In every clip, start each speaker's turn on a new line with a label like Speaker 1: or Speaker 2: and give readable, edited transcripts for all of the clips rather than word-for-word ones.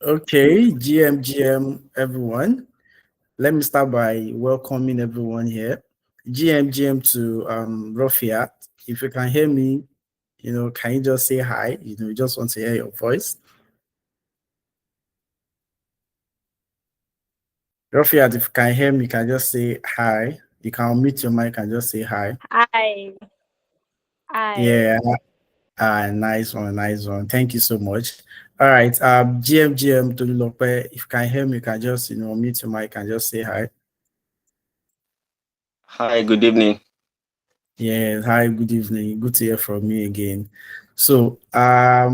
Speaker 1: Okay, GM, everyone. Let me start by welcoming everyone here. GM to Rafiat. If you can hear me, can you just say hi? We just want to hear your voice. Rafiat, if you can hear me, you can just say hi. You can unmute your mic and just say hi.
Speaker 2: Hi. Hi.
Speaker 1: Yeah, nice one, nice one. Thank you so much. All right, GM to Lope, if you can hear me, you can just unmute your mic and just say hi.
Speaker 3: Hi, good evening.
Speaker 1: Yeah, hi, good evening. Good to hear from you again. So, yeah,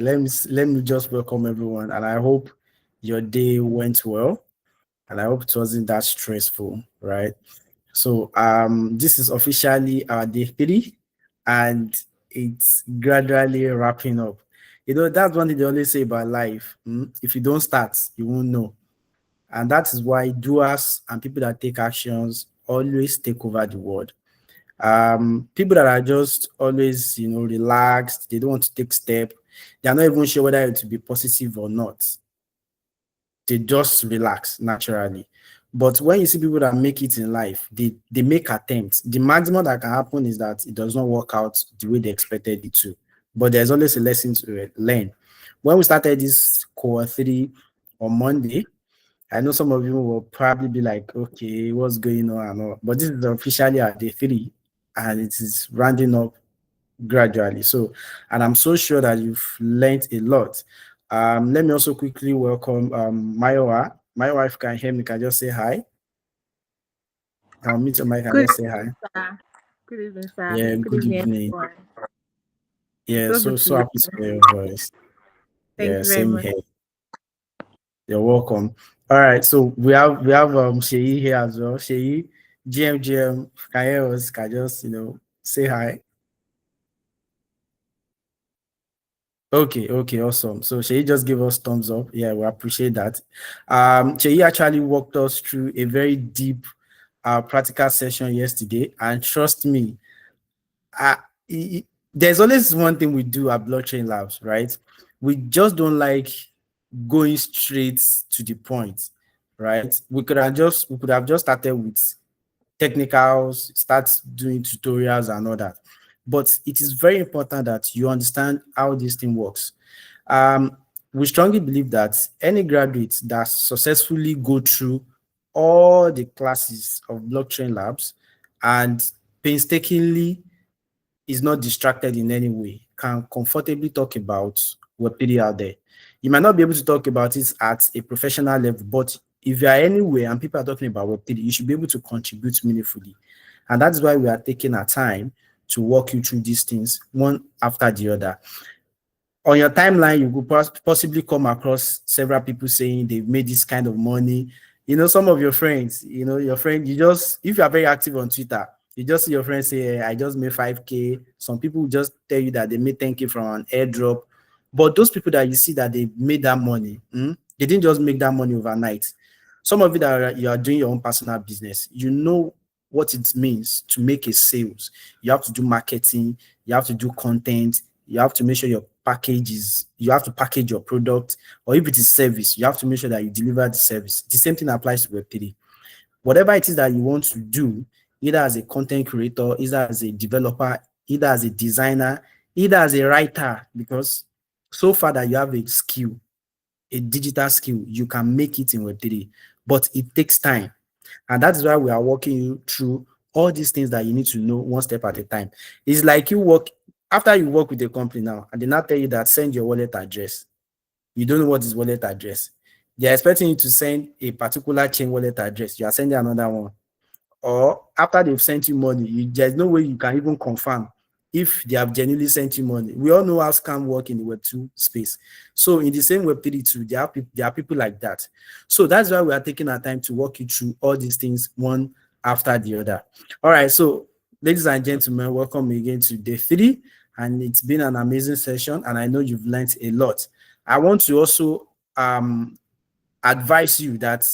Speaker 1: let me just welcome everyone, and I hope your day went well, and I hope it wasn't that stressful, right? So, this is officially our day 3, and it's gradually wrapping up. That's one thing they always say about life. If you don't start, you won't know. And that is why doers and people that take actions always take over the world. People that are just always relaxed, they don't want to take step, they're not even sure whether it will be positive or not, they just relax naturally. But when you see people that make it in life, they make attempts. The maximum that can happen is that it does not work out the way they expected it to, but there's always a lesson to learn. When we started this Cohort 3 on Monday, I know some of you will probably be like, okay, what's going on and all, but this is officially our day 3, and it is rounding up gradually. So, and I'm so sure that you've learned a lot. Let me also quickly welcome Maiwa. My wife can hear me, can just say hi. I'll meet your mic and
Speaker 2: Good
Speaker 1: just say hi.
Speaker 2: evening, sir. Good evening, sir.
Speaker 1: Yeah,
Speaker 2: Good
Speaker 1: good
Speaker 2: evening,
Speaker 1: evening.
Speaker 2: everyone.
Speaker 1: Yeah,
Speaker 2: So
Speaker 1: so
Speaker 2: good to
Speaker 1: so
Speaker 2: hear
Speaker 1: happy to
Speaker 2: you.
Speaker 1: hear your voice.
Speaker 2: Thank
Speaker 1: Yeah,
Speaker 2: you very
Speaker 1: same
Speaker 2: much.
Speaker 1: here. You're welcome. All right, so we have Sheyi here as well. Sheyi, GM, can hear us? Can just say hi. Okay, awesome. So Sheyi just give us thumbs up. Yeah, we appreciate that. Sheyi actually walked us through a very deep practical session yesterday, and trust me, uh, i- i- there's always one thing we do at blockchain labs, right? We just don't like going straight to the point, right? We could have just started with technicals, start doing tutorials and all that. But it is very important that you understand how this thing works. Um, we strongly believe that any graduate that successfully go through all the classes of blockchain labs and painstakingly is not distracted in any way can comfortably talk about Web3 out there. You might not be able to talk about it at a professional level, but if you are anywhere and people are talking about Web3, you should be able to contribute meaningfully. And that's why we are taking our time to walk you through these things one after the other. On your timeline, you could possibly come across several people saying they've made this kind of money. Some of your friends, your friend, if you are very active on Twitter, you just see your friends say, "Hey, I just made 5K." Some people will just tell you that they made 10K from an airdrop. But those people that you see that they made that money, they didn't just make that money overnight. Some of you that you are doing your own personal business, you know what it means to make a sales. You have to do marketing, you have to do content, you have to make sure your package is, you have to package your product, or if it is service, you have to make sure that you deliver the service. The same thing applies to Web3. Whatever it is that you want to do, either as a content creator, either as a developer, either as a designer, either as a writer, because so far that you have a skill, a digital skill, you can make it in Web3, but it takes time. And that is why we are walking you through all these things that you need to know one step at a time. It's like after you work with a company now, and they now tell you that send your wallet address. You don't know what is wallet address. They're expecting you to send a particular chain wallet address. You are sending another one. Or after they've sent you money, there's no way you can even confirm if they have genuinely sent you money. We all know how scam work in the Web2 space. So in the same Web3 too, there are people like that. So that's why we are taking our time to walk you through all these things one after the other. All right, so ladies and gentlemen, welcome again to day 3. And it's been an amazing session, and I know you've learned a lot. I want to also advise you that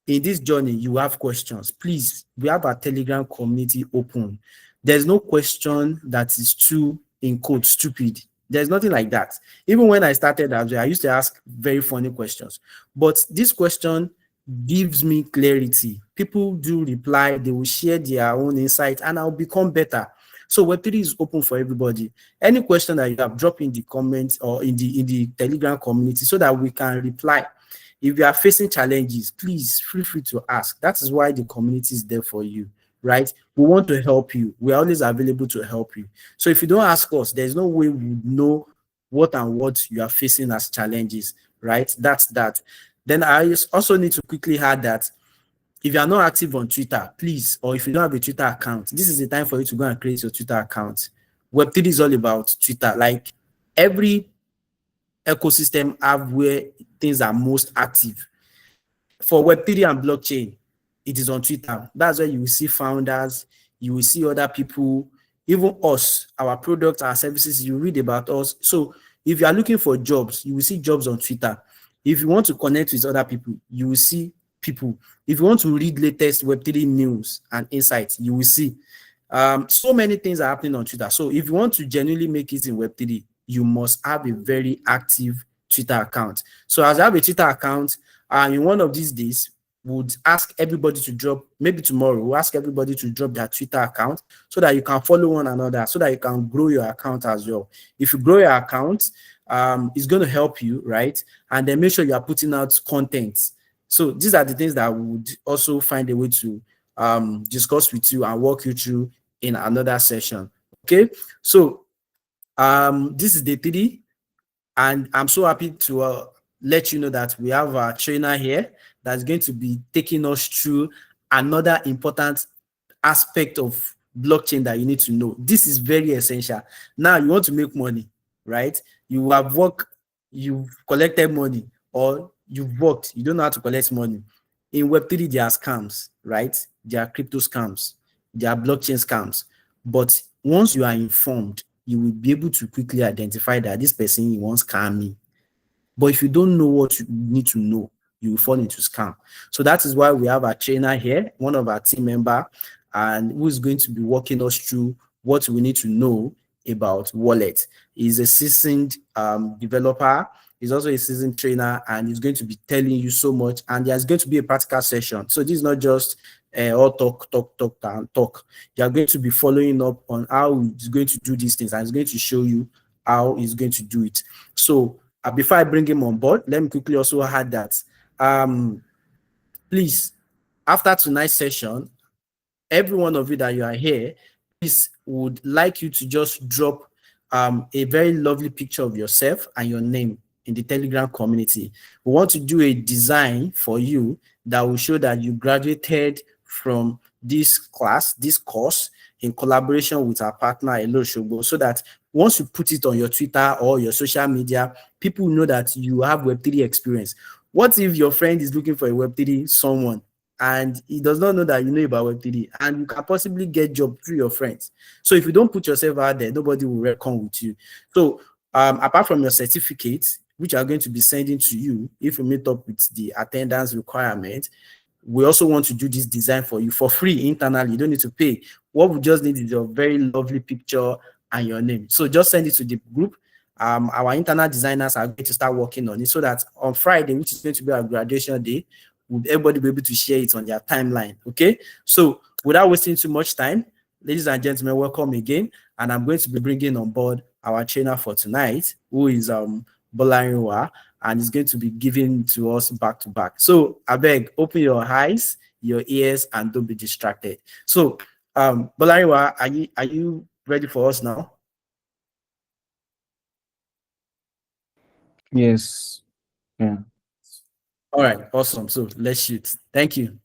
Speaker 1: in this journey, you have questions. Please, we have our Telegram community open. There's no question that is too, in quote, stupid There's nothing like that. Even when I started as well, I used to ask very funny questions. But this question gives me clarity. People do reply, they will share their own insight, and I'll become better. So Web3 is open for everybody. Any question that you have, drop in the comments or in the Telegram community so that we can reply. If you are facing challenges, please feel free to ask. That is why the community is there for you, right? We want to help you. We are always available to help you. So if you don't ask us, there's no way we would know what and what you are facing as challenges, right? That's that. Then I also need to quickly add that if you are not active on Twitter, please, or if you don't have a Twitter account, this is the time for you to go and create your Twitter account. Web3 is all about Twitter. Like every ecosystem have where things are most active. For Web3 and blockchain, it is on Twitter. That's where you will see founders, you will see other people, even us, our products, our services, you read about us. So if you are looking for jobs, you will see jobs on Twitter. If you want to connect with other people, you will see people. If you want to read latest Web3 news and insights, you will see. So many things are happening on Twitter. So if you want to genuinely make it in Web3, you must have a very active Twitter account. So as I have a Twitter account, in one of these days, would ask everybody to drop, maybe tomorrow, we'll ask everybody to drop their Twitter account so that you can follow one another, so that you can grow your account as well. If you grow your account, it's going to help you, right? And then make sure you are putting out content. So these are the things that we would also find a way to discuss with you and walk you through in another session. Okay, so this is day 3, and I'm so happy to let you know that we have a trainer here that's going to be taking us through another important aspect of blockchain that you need to know. This is very essential. Now you want to make money, right? You have worked, you've collected money, or you've worked, you don't know how to collect money. In Web3, there are scams, right? There are crypto scams, there are blockchain scams. But once you are informed, you will be able to quickly identify that this person wants scam me. But if you don't know what you need to know, you will fall into scam. So that is why we have a trainer here, one of our team member, and who is going to be walking us through what we need to know about wallet. He's a seasoned developer. He's also a seasoned trainer, and he's going to be telling you so much. And there's going to be a practical session. So this is not just all talk. You are going to be following up on how he's going to do these things, and he's going to show you how he's going to do it. So before I bring him on board, let me quickly also add that please, after tonight's session, every one of you that you are here, please would like you to just drop a very lovely picture of yourself and your name in the Telegram community. We want to do a design for you that will show that you graduated from this class, this course, in collaboration with our partner, Elo Shogbo, so that once you put it on your Twitter or your social media, people know that you have Web3 experience. What if your friend is looking for a Web3 someone and he does not know that you know about Web3, and you can possibly get job through your friends? So if you don't put yourself out there, nobody will reckon with you. So apart from your certificates, which are going to be sending to you if you meet up with the attendance requirement, we also want to do this design for you for free internally. You don't need to pay. What we just need is your very lovely picture and your name. So just send it to the group. Our internal designers are going to start working on it so that on Friday, which is going to be our graduation day, will everybody be able to share it on their timeline. Okay, so without wasting too much time, ladies and gentlemen, welcome again. And I'm going to be bringing on board our trainer for tonight, who is Bolarinwa, and is going to be giving to us back to back. So I beg, open your eyes, your ears, and don't be distracted. So Bolarinwa, are you ready for us now?
Speaker 3: Yes. Yeah.
Speaker 1: All right, awesome. So let's shoot. Thank you.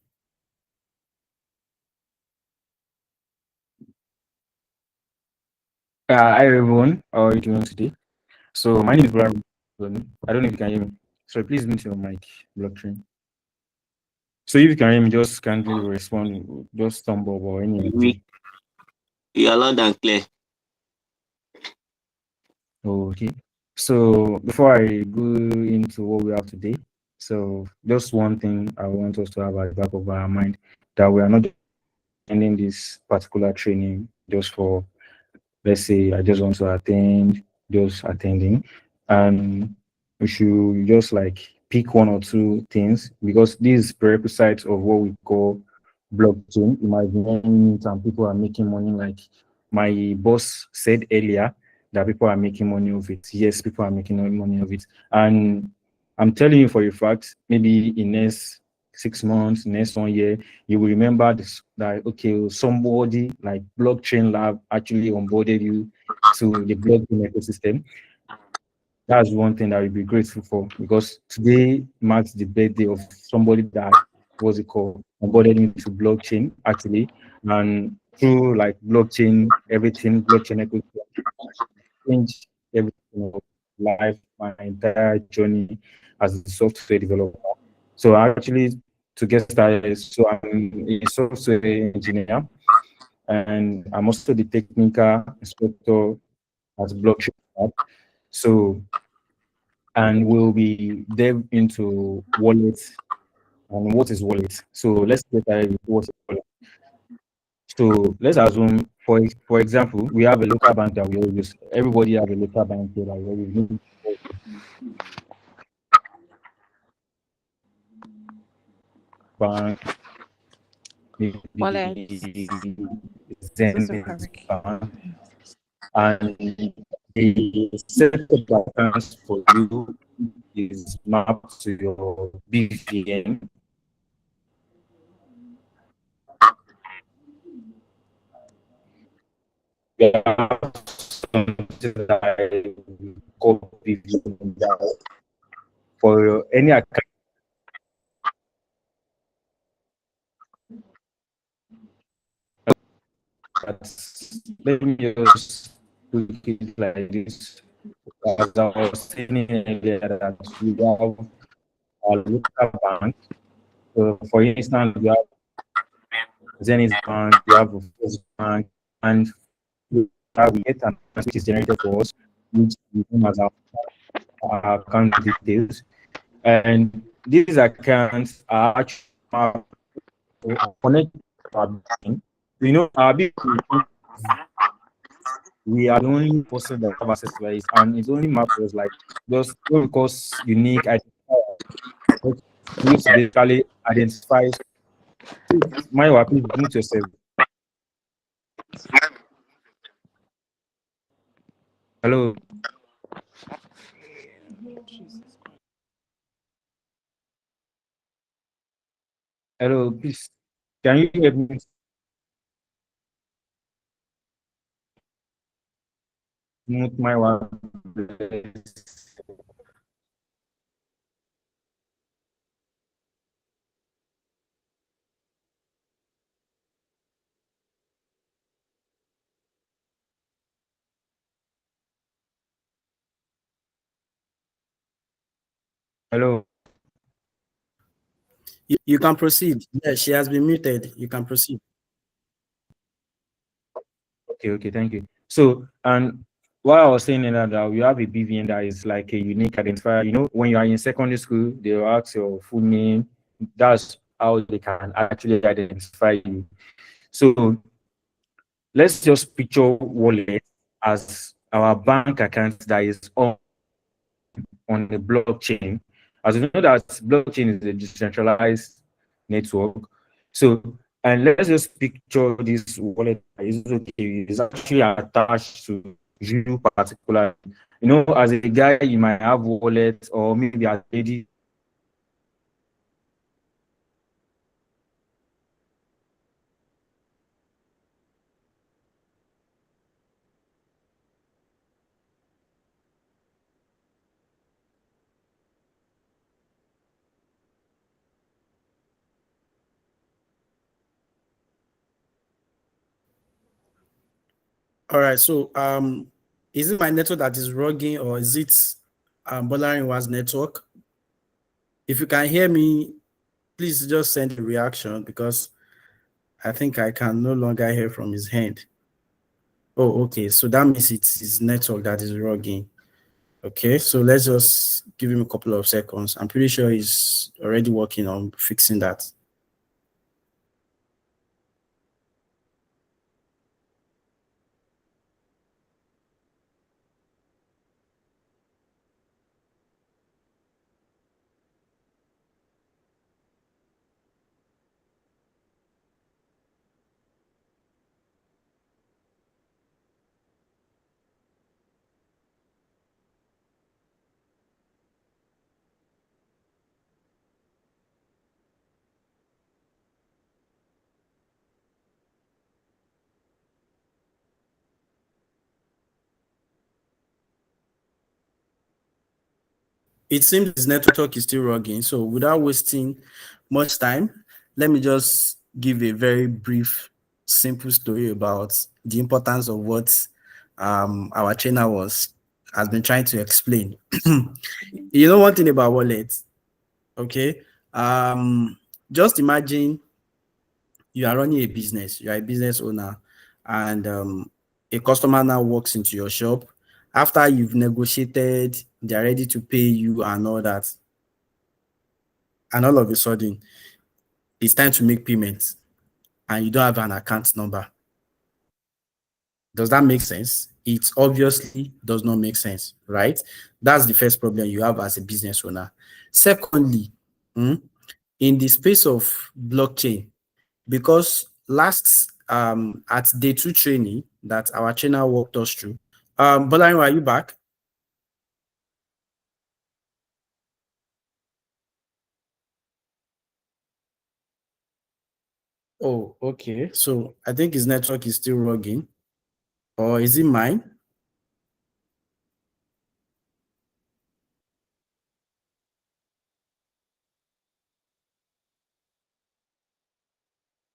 Speaker 3: Hi everyone. How are you doing today? So my name is Brian. I don't know if you can hear me. So please mute your mic, blockchain. So if you can hear me, just kindly respond. Just thumb up or anything.
Speaker 4: You are loud and clear.
Speaker 3: Okay. So before I go into what we have today, so just one thing I want us to have at the back of our mind, that we are not ending this particular training just for, let's say, I just want to attend just attending, and we should just like pick one or two things because these prerequisites of what we call blockchain. You might be hearing it and people are making money. Like my boss said earlier, that people are making money of it. Yes, people are making money of it, and I'm telling you for a fact, maybe in next 6 months, next 1 year, you will remember this that okay, somebody like blockchain lab actually onboarded you to the blockchain ecosystem. That's one thing that we'll be grateful for because today marks the birthday of somebody that was it called onboarded me to blockchain actually, and through like blockchain, everything blockchain ecosystem changed everything of life, my entire journey as a software developer. So actually, to get started, so I'm a software engineer, and I'm also the technical instructor at blockchain Lab. So, and we'll be dev into wallets and what is wallet. So let's get started with what is wallet. So let's assume, for example, we have a local bank that we all use. Everybody have a local bank here that we always use. Bank,
Speaker 2: Wallets.
Speaker 3: maybe
Speaker 2: This is so
Speaker 3: Zenith
Speaker 2: correct.
Speaker 3: Bank, and the setup accounts for you is mapped to your BVN. You have something that I call BVN that for any account that's, let me just look it like this. As I was saying earlier, that we have our local bank. So for instance, we have Zenith Bank, we have First Bank, and we get an account which is generated for us, which we name as our account details. And these accounts are actually connected to our bank. You know, our bank, we are the only person that have access to it, and it's only mapped for us like just because unique identifier which we use to basically identify. My please mute yourself. Hello, hello, please. Can you hear me? Mute my wife. Hello.
Speaker 1: You can proceed. Yes, she has been muted. You can proceed.
Speaker 3: Okay, thank you. So, and what I was saying is that we have a BVN that is like a unique identifier. You know, when you are in secondary school, they will ask your full name. That's how they can actually identify you. So, let's just picture wallet as our bank account that is on the blockchain. As we know that blockchain is a decentralized network. So, and let's just picture this wallet that is okay, is actually attached to you particular. You know, as a guy, you might have wallet or maybe a lady.
Speaker 1: All right. So is it my network that is rugging or is it Bolarinwa's network? If you can hear me, please just send a reaction because I think I can no longer hear from his hand. Oh, okay. So that means it's his network that is rugging. Okay, so let's just give him a couple of seconds. I'm pretty sure he's already working on fixing that. It seems his network is still rugging. So without wasting much time, let me just give a very brief, simple story about the importance of what our trainer has been trying to explain. You know one thing about wallets, okay? Just imagine you are running a business, you are a business owner, and a customer now walks into your shop after you've negotiated, they're ready to pay you and all that. And all of a sudden, it's time to make payments and you don't have an account number. Does that make sense? It obviously does not make sense, right? That's the first problem you have as a business owner. Secondly, in the space of blockchain, because last at day 2 training that our trainer walked us through, Bolarin, are you back? Oh, okay. So I think his network is still rugging. Or is it mine?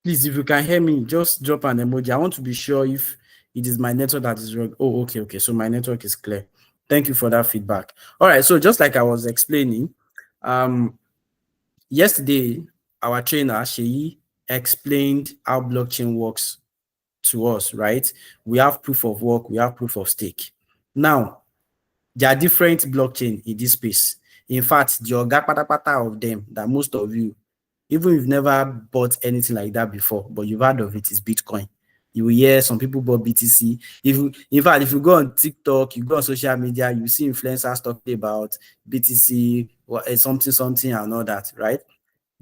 Speaker 1: Please, if you can hear me, just drop an emoji. I want to be sure if it is my network that is wrong. Oh, okay, okay. So my network is clear. Thank you for that feedback. All right. So just like I was explaining, yesterday our trainer Sheyi explained how blockchain works to us. Right? We have proof of work. We have proof of stake. Now there are different blockchain in this space. In fact, the oga patapata of them that most of you, even if you've never bought anything like that before, but you've heard of it, is Bitcoin. You will hear some people bought BTC. In fact, if you go on TikTok, you go on social media, you see influencers talking about BTC or something and all that, right?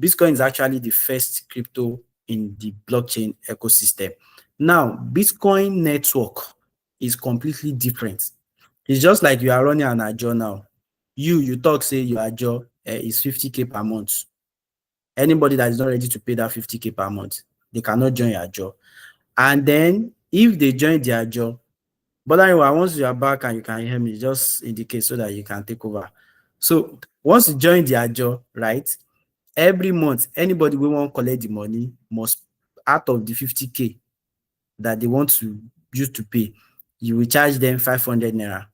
Speaker 1: Bitcoin is actually the first crypto in the blockchain ecosystem. Now, Bitcoin network is completely different. It's just like you are running an ajo now. You talk, say your ajo is 50K per month. Anybody that is not ready to pay that 50K per month, they cannot join your job. And then if they join their job, but anyway, once you are back and you can hear me, just indicate so that you can take over. So once you join their job, right? Every month, anybody who won't collect the money must, out of the 50K that they want to use to pay, you will charge them 500 naira.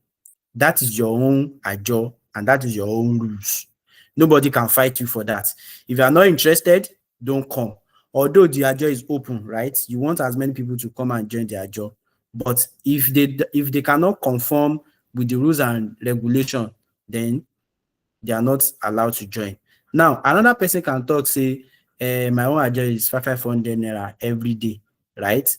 Speaker 1: That is your own ajo and that is your own rules. Nobody can fight you for that. If you are not interested, don't come. Although the ajo is open, right? You want as many people to come and join the ajo. But if they cannot conform with the rules and regulation, then they are not allowed to join. Now, another person can talk, say, my own ajo is 500 naira every day, right?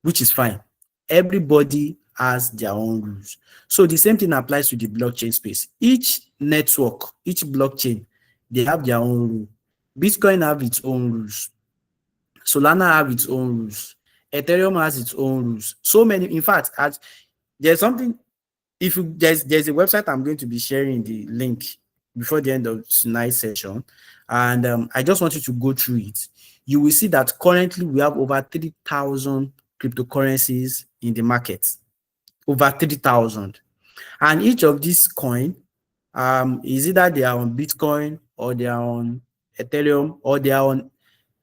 Speaker 1: Which is fine. Everybody has their own rules. So the same thing applies to the blockchain space. Each network, each blockchain, they have their own rule. Bitcoin have its own rules. Solana have its own rules. Ethereum has its own rules. So many, in fact, there's something, if you, there's a website I'm going to be sharing the link before the end of tonight's session. And I just want you to go through it. You will see that currently we have over 3,000 cryptocurrencies in the market. Over 3,000. And each of these coin is either they are on Bitcoin or they are on Ethereum or they are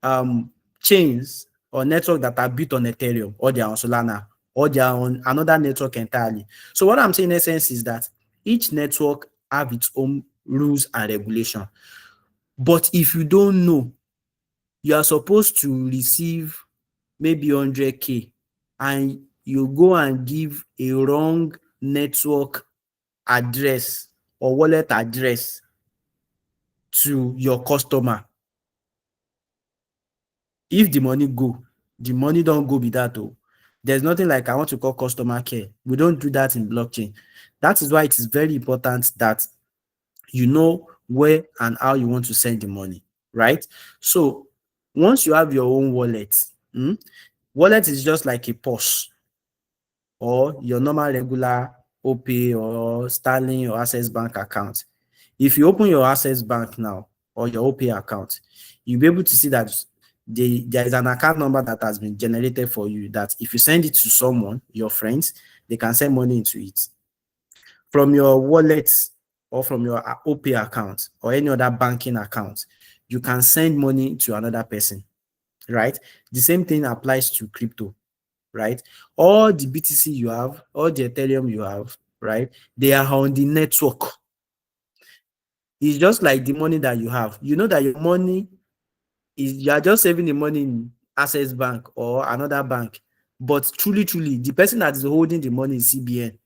Speaker 1: on chains or network that are built on Ethereum or they are on Solana or they are on another network entirely. So what I'm saying in essence is that each network have its own rules and regulation. But if you don't know, you are supposed to receive maybe 100K and you go and give a wrong network address or wallet address to your customer. If the money go, the money don't go be that. Oh, there's nothing like I want to call customer care. We don't do that in blockchain. That is why it is very important that you know where and how you want to send the money, right? So once you have your own wallet, wallet is just like a purse or your normal regular OPay or Starling or Access Bank account. If you open your Access Bank now or your OPay account, you'll be able to see that there is an account number that has been generated for you that if you send it to someone, your friends, they can send money into it. From your wallet, or from your OP account or any other banking account, you can send money to another person, right? The same thing applies to crypto, right? All the BTC you have, all the Ethereum you have, right? They are on the network. It's just like the money that you have. You know that your money is, you are just saving the money in Access Bank or another bank. But truly, the person that is holding the money is CBN.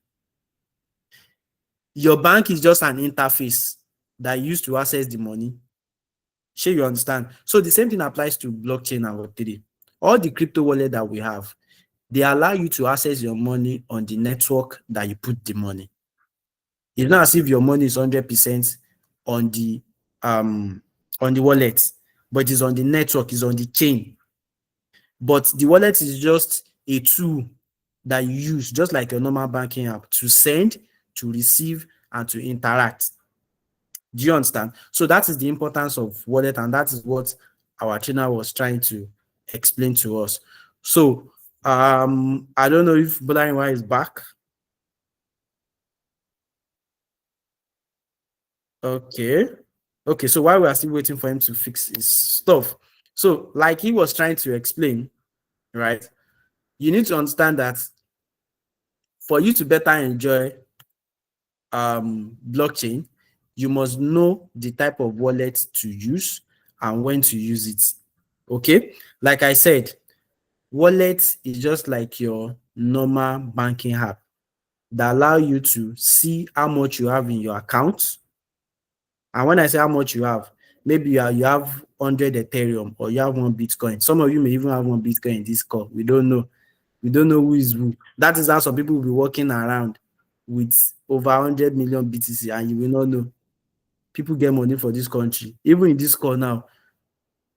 Speaker 1: Your bank is just an interface that you use to access the money. Sure, you understand? So the same thing applies to blockchain and Web3. All the crypto wallet that we have, they allow you to access your money on the network that you put the money. It's not as if your money is 100% on the wallet, but it's on the network, it's on the chain. But the wallet is just a tool that you use, just like a normal banking app, to send, to receive, and to interact. Do you understand? So that is the importance of wallet, and that is what our trainer was trying to explain to us. So I don't know if Bolarinwa is back. Okay. So while we are still waiting for him to fix his stuff, so like he was trying to explain, right? You need to understand that for you to better enjoy blockchain, you must know the type of wallet to use and when to use it. Okay, like I said, wallet is just like your normal banking app that allow you to see how much you have in your account. And when I say how much you have, maybe you have 100 Ethereum or you have 1 Bitcoin. Some of you may even have 1 Bitcoin in this call. We don't know. We don't know who is who. That is how some people will be walking around with over 100 million BTC and you will not know. People get money for this country. Even in this call now,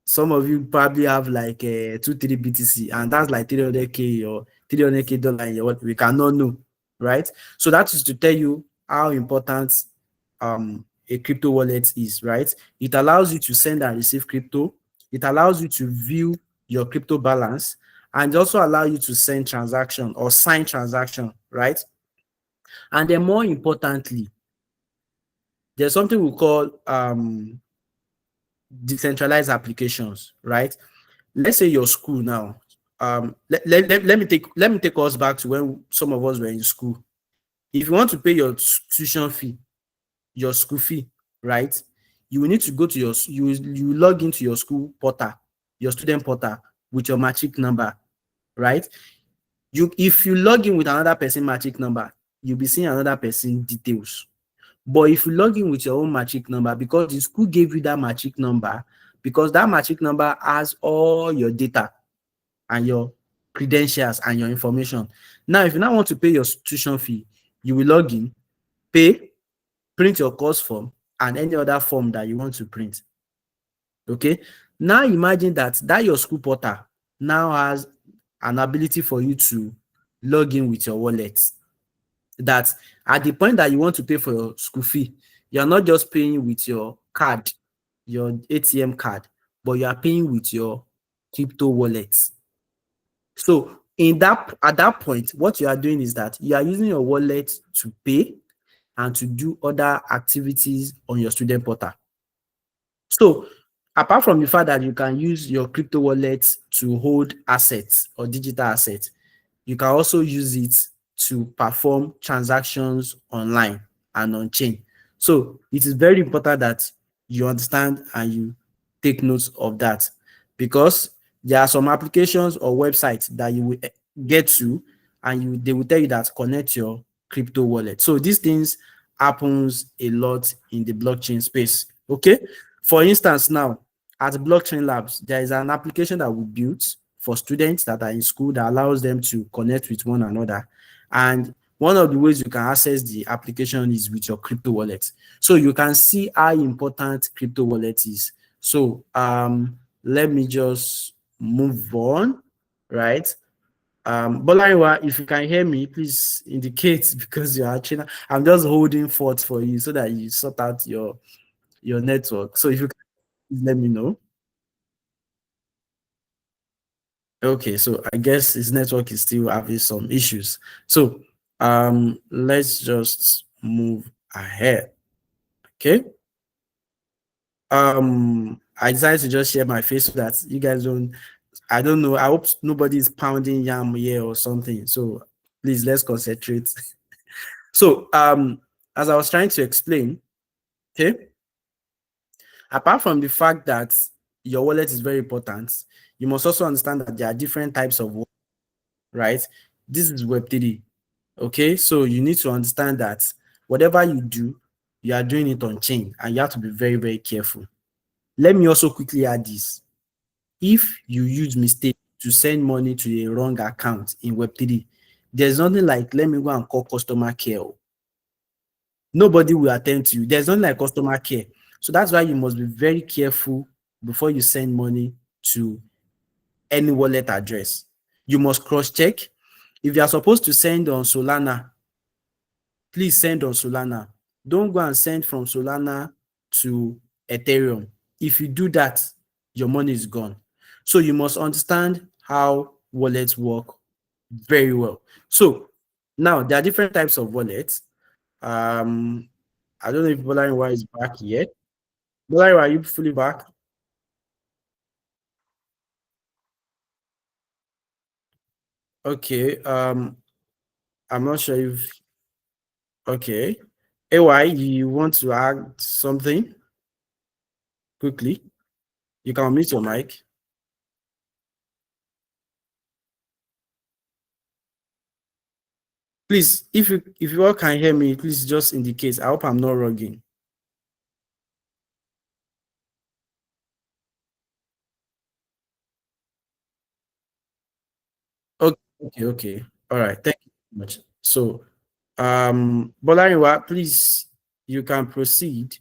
Speaker 1: some of you probably have like 2-3 BTC and that's like 300K or $300K in your wallet. We cannot know, right? So that is to tell you how important a crypto wallet is, right? It allows you to send and receive crypto. It allows you to view your crypto balance and also allow you to send transaction or sign transaction, right? And then more importantly, there's something we call decentralized applications, right? Let's say your school now. Let me take us back to when some of us were in school. If you want to pay your tuition fee, your school fee, right? You will need to go to you log into your school portal, your student portal with your matric number, right? If you log in with another person matric number, you'll be seeing another person details. But if you log in with your own matric number, because the school gave you that matric number, because that matric number has all your data and your credentials and your information. Now, if you now want to pay your tuition fee, you will log in, pay, print your course form, and any other form that you want to print. Okay. Now imagine that your school portal now has an ability for you to log in with your wallet. That at the point that you want to pay for your school fee, you're not just paying with your card, your ATM card, but you are paying with your crypto wallet. So at that point, what you are doing is that you are using your wallet to pay and to do other activities on your student portal. So apart from the fact that you can use your crypto wallet to hold assets or digital assets, you can also use it to perform transactions online and on chain. So it is very important that you understand and you take notes of that, because there are some applications or websites that you will get to and they will tell you that connect your crypto wallet. So these things happens a lot in the blockchain space. Okay. For instance, now at Blockchain Labs, there is an application that we built for students that are in school that allows them to connect with one another. And one of the ways you can access the application is with your crypto wallet. So you can see how important crypto wallet is. So let me just move on, right? Bolaiwa, if you can hear me, please indicate because you are actually, I'm just holding forth for you so that you sort out your network. So if you can, please let me know. Okay, so I guess his network is still having some issues. So let's just move ahead. Okay. I decided to just share my face so that you guys don't, I don't know, I hope nobody is pounding yam here or something. So please, let's concentrate. So as I was trying to explain, okay, apart from the fact that your wallet is very important, you must also understand that there are different types of wallet, right? This is Web3. Okay, so you need to understand that whatever you do, you are doing it on chain, and you have to be very, very careful. Let me also quickly add this. If you use mistake to send money to a wrong account in Web3, there's nothing like, let me go and call customer care. Nobody will attend to you. There's nothing like customer care. So that's why you must be very careful before you send money to any wallet address. You must cross-check. If you are supposed to send on Solana, please send on Solana. Don't go and send from Solana to Ethereum. If you do that, your money is gone. So you must understand how wallets work very well. So now there are different types of wallets. I don't know if Bolariwa is back yet. Bolariwa, are you fully back? Okay. I'm not sure if, okay. AY, you want to add something quickly? You can unmute your mic. Please, if you all can hear me, please just indicate. I hope I'm not rugging. Okay. All right. Thank you very much. So, Bolariwa, please, you can proceed.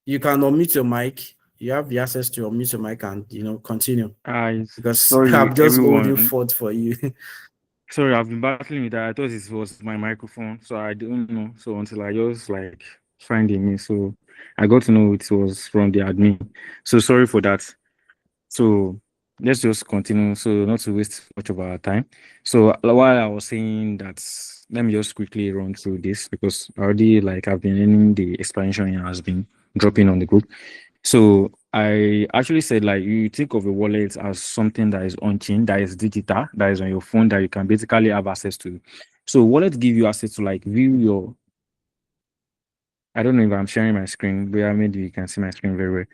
Speaker 1: You can unmute your mic. You have the access to unmute your mic and continue. Because
Speaker 3: Sorry,
Speaker 1: I'm just holding
Speaker 3: everyone.
Speaker 1: fort for you.
Speaker 3: Sorry, I've been battling with that. I thought it was my microphone, so I don't know. So until I just like find it, so I got to know it was from the admin. So sorry for that. So let's just continue. So not to waste much of our time. So while I was saying that, let me just quickly run through this because already like I've been learning the explanation here has been dropping on the group. So I actually said like you think of a wallet as something that is on chain, that is digital, that is on your phone, that you can basically have access to. So wallet give you access to like view your. I don't know if I'm sharing my screen, but maybe you can see my screen very well.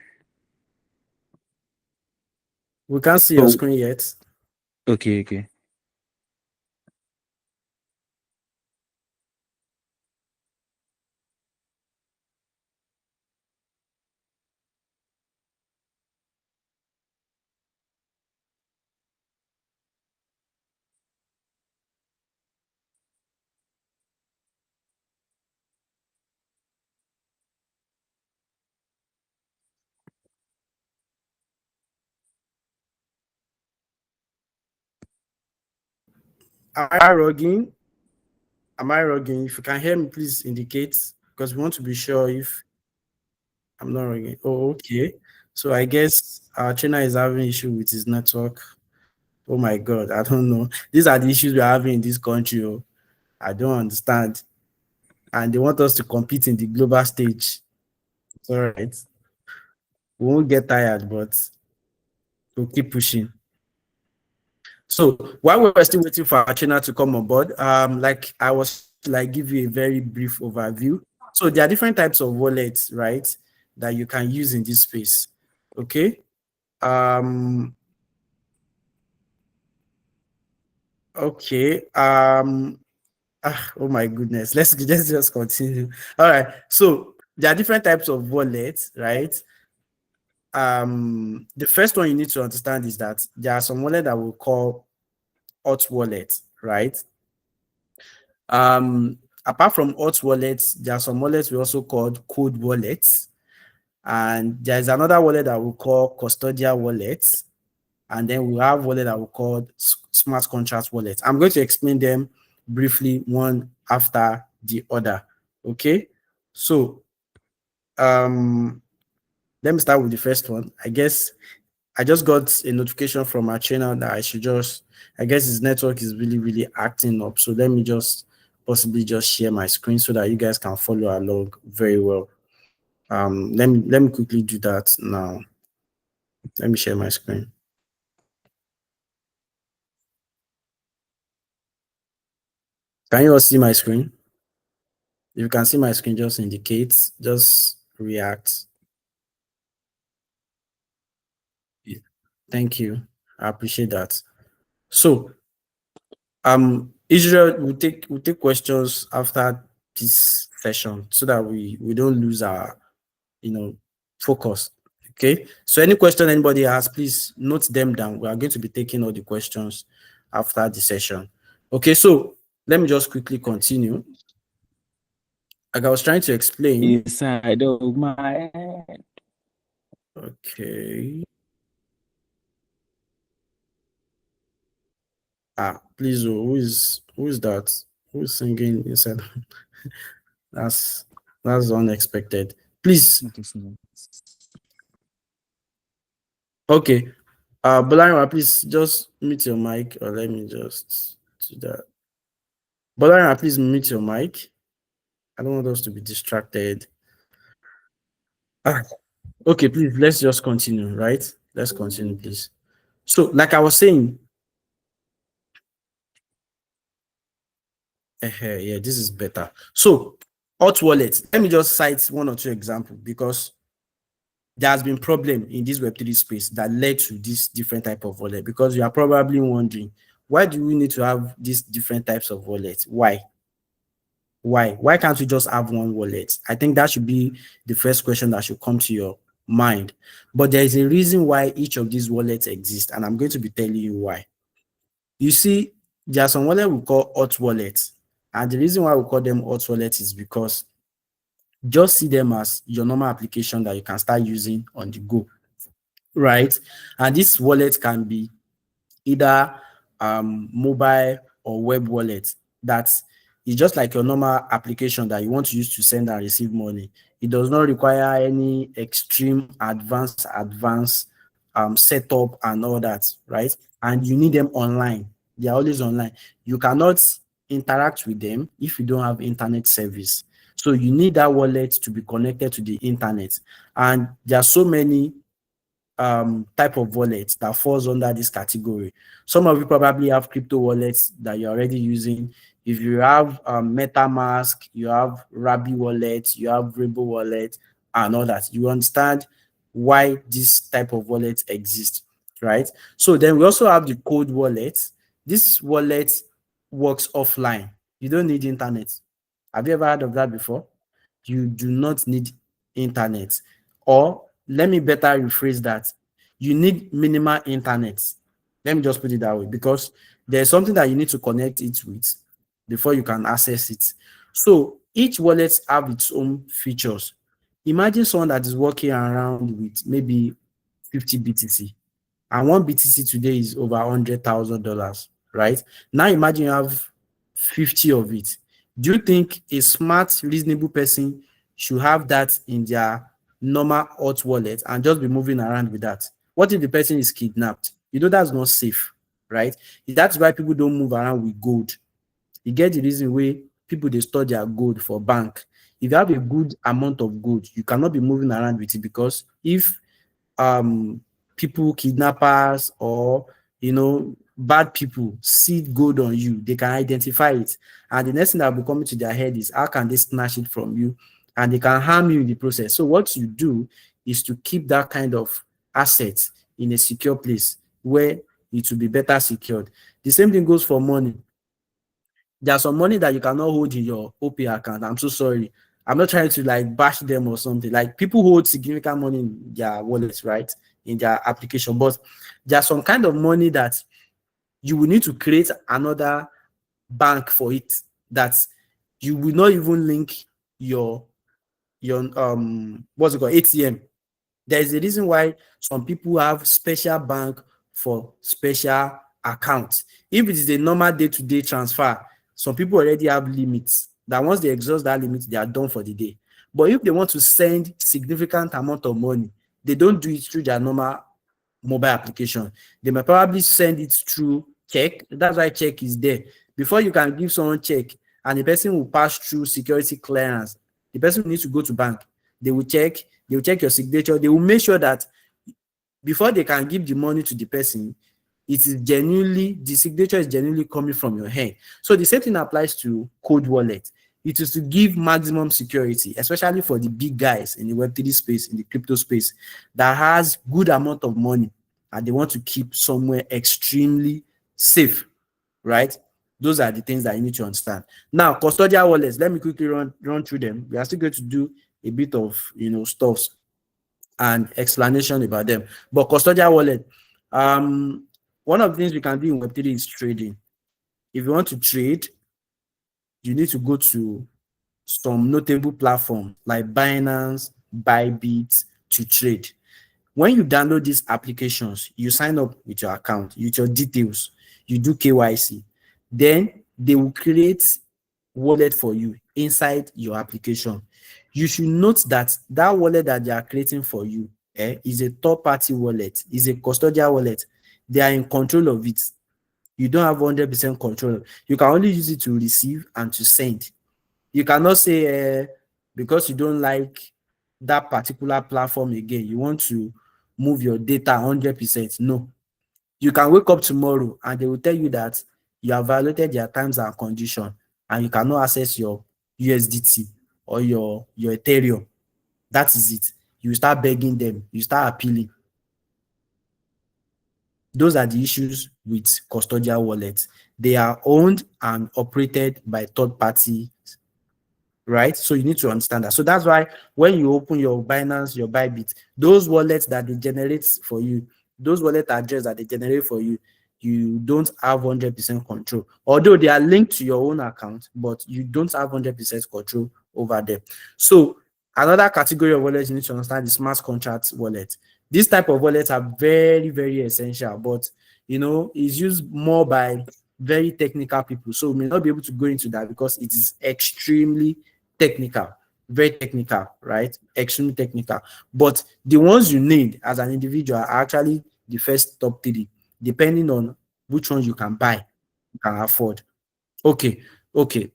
Speaker 1: We can't see your screen yet.
Speaker 3: Okay.
Speaker 1: Am I rugging? Am I rugging? If you can hear me, please indicate because we want to be sure if I'm not rugging. Oh, okay. So I guess our trainer is having issue with his network. Oh my God, I don't know. These are the issues we're having in this country. Oh. I don't understand. And they want us to compete in the global stage. It's all right. We won't get tired, but we'll keep pushing. So while we're still waiting for our trainer to come on board, like I was like give you a very brief overview. So there are different types of wallets, right, that you can use in this space. Okay. Okay. Oh my goodness. Let's just continue. All right. So there are different types of wallets, right? The first one you need to understand is that there are some wallet that we call hot wallet, right? Apart from hot wallets, there are some wallets we also called cold wallets, and there's another wallet that we call custodial wallets, and then we have wallet that we call smart contract wallets. I'm going to explain them briefly one after the other. Okay, so let me start with the first one. I guess I just got a notification from our trainer that I should just, I guess his network is really, really acting up. So let me just possibly just share my screen so that you guys can follow along very well. Let me quickly do that now. Let me share my screen. Can you all see my screen? If you can see my screen, just indicate, just react. Thank you. I appreciate that. So, Israel will take questions after this session so that we don't lose our focus. Okay. So any question anybody has, please note them down. We are going to be taking all the questions after the session. Okay, so let me just quickly continue. Like I was trying to explain.
Speaker 3: Inside of my head.
Speaker 1: Okay. Please, who is that? Who is singing inside? That's unexpected. Please. Okay. Bolarinwa, please just mute your mic, or let me just do that. Bolarinwa, please mute your mic. I don't want us to be distracted. Okay, please, let's just continue, right? Let's continue, please. So, like I was saying, yeah, this is better. So, hot wallet. Let me just cite one or two examples because there has been problem in this Web3 space that led to this different type of wallet. Because you are probably wondering, why do we need to have these different types of wallets? Why? Why can't we just have one wallet? I think that should be the first question that should come to your mind. But there is a reason why each of these wallets exist, and I'm going to be telling you why. You see, there are some wallets we call hot wallets, and the reason why we call them hot wallets is because just see them as your normal application that you can start using on the go, right? And this wallet can be either mobile or web wallet. That's it's just like your normal application that you want to use to send and receive money. It does not require any extreme advanced setup and all that, right? And you need them online. They are always online. You cannot interact with them if you don't have internet service. So you need that wallet to be connected to the internet. And there are so many type of wallets that falls under this category. Some of you probably have crypto wallets that you're already using. If you have MetaMask, you have Rabi wallet, you have Rainbow wallet, and all that, you understand why this type of wallet exists, right? So then we also have the cold wallet. This wallet works offline. You don't need internet. Have you ever heard of that before? You do not need internet. Or let me better rephrase that. You need minimal internet. Let me just put it that way, because there's something that you need to connect it with before you can access it. So each wallet have its own features. Imagine someone that is walking around with maybe 50 BTC, and one BTC today is over $100,000, right? Now imagine you have 50 of it. Do you think a smart, reasonable person should have that in their normal hot wallet and just be moving around with that? What if the person is kidnapped? You know that's not safe, right? That's why people don't move around with gold. You get the reason why people they store their gold for bank. If you have a good amount of gold, you cannot be moving around with it, because if people, kidnappers, or bad people see gold on you, they can identify it, and the next thing that will be coming to their head is how can they snatch it from you, and they can harm you in the process. So what you do is to keep that kind of asset in a secure place where it will be better secured. The same thing goes for money. There's some money that you cannot hold in your OP account. I'm so sorry. I'm not trying to like bash them or something. Like, people hold significant money in their wallets, right? In their application. But there's some kind of money that you will need to create another bank for it, that you will not even link your what's it called, ATM. There is a reason why some people have special bank for special accounts. If it is a normal day-to-day transfer, some people already have limits that once they exhaust that limit, they are done for the day. But if they want to send significant amount of money, they don't do it through their normal mobile application. They may probably send it through check. That's why check is there. Before you can give someone check and the person will pass through security clearance. The person will need to go to bank. They will check your signature. They will make sure that before they can give the money to the person, the signature is genuinely coming from your hand. So the same thing applies to cold wallet. It is to give maximum security, especially for the big guys in the Web3 space, in the crypto space, that has good amount of money and they want to keep somewhere extremely safe, right? Those are the things that you need to understand. Now, custodial wallets, let me quickly run through them. We are still going to do a bit of stuff and explanation about them. But custodial wallet, one of the things we can do in Web3 is trading. If you want to trade, you need to go to some notable platforms like Binance, Bybit to trade. When you download these applications, you sign up with your account, with your details, you do KYC. Then they will create wallet for you inside your application. You should note that wallet that they are creating for you is a third-party wallet, is a custodial wallet. They are in control of it. You don't have 100% control. You can only use it to receive and to send. You cannot say because you don't like that particular platform again, you want to move your data 100%. No. You can wake up tomorrow and they will tell you that you have violated their terms and conditions and you cannot access your USDT or your Ethereum. That is it. You start begging them. You start appealing. Those are the issues with custodial wallets. They are owned and operated by third parties, right? So you need to understand that. So that's why when you open your Binance, your Bybit, those wallets that they generate for you, those wallet address that they generate for you, you don't have 100% control. Although they are linked to your own account, but you don't have 100% control over them. So another category of wallets you need to understand is smart contract wallet. This type of wallets are very, very essential, but it's used more by very technical people. So we may not be able to go into that because it is extremely technical, very technical, right? Extremely technical. But the ones you need as an individual are actually the first top 3, depending on which ones you can buy, you can afford. Okay.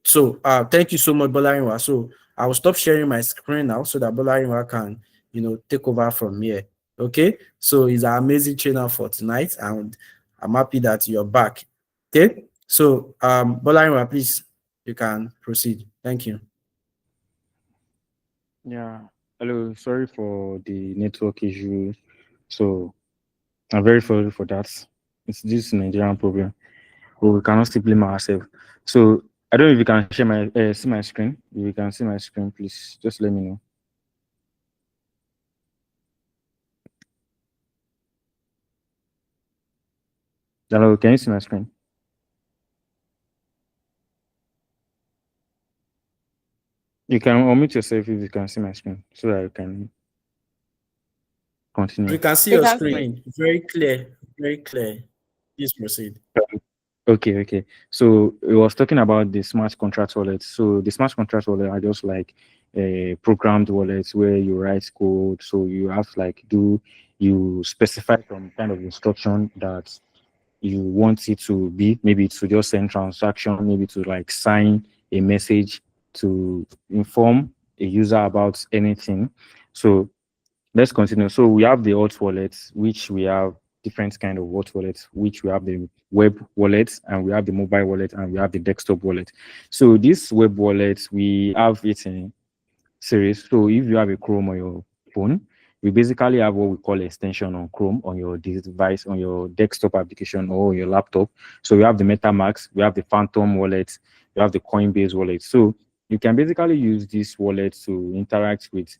Speaker 1: So thank you so much, Bolarinwa. So I will stop sharing my screen now so that Bolarinwa can take over from here. Okay, so he's an amazing trainer for tonight, and I'm happy that you're back. Okay, so Bolarinwa, please, you can proceed. Thank you.
Speaker 3: Yeah. Hello. Sorry for the network issue. So I'm very sorry for that. It's this Nigerian problem. But we cannot still blame ourselves. So I don't know if you can share my see my screen. If you can see my screen, please just let me know. Hello, can you see my screen? You can unmute yourself if you can see my screen so that you can continue.
Speaker 1: We can see your screen. Very clear. Very clear. Please proceed.
Speaker 3: Okay. So it was talking about the smart contract wallet. So the smart contract wallet are just like programmed wallets where you write code. So you have you specify some kind of instruction that you want it to be. Maybe to just send transaction, maybe to like sign a message, to inform a user about anything. So let's continue. So we have the hot wallets, which we have different kind of hot wallets, which we have the web wallet, and we have the mobile wallet, and we have the desktop wallet. So this web wallet, we have it in series. So if you have a Chrome on your phone, we basically have what we call extension on Chrome on your device, on your desktop application or your laptop. So we have the MetaMask, we have the Phantom wallet, we have the Coinbase wallet. So you can basically use this wallet to interact with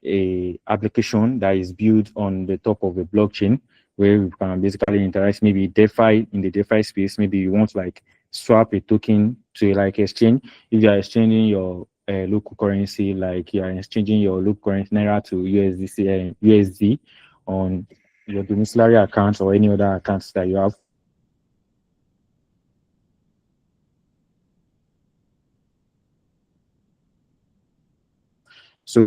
Speaker 3: a application that is built on the top of a blockchain where you can basically interact, maybe DeFi, in the DeFi space. Maybe you want to like swap a token to like exchange. If you are exchanging your local currency, like you are exchanging your local currency Naira to USD on your domiciliary account or any other accounts that you have. So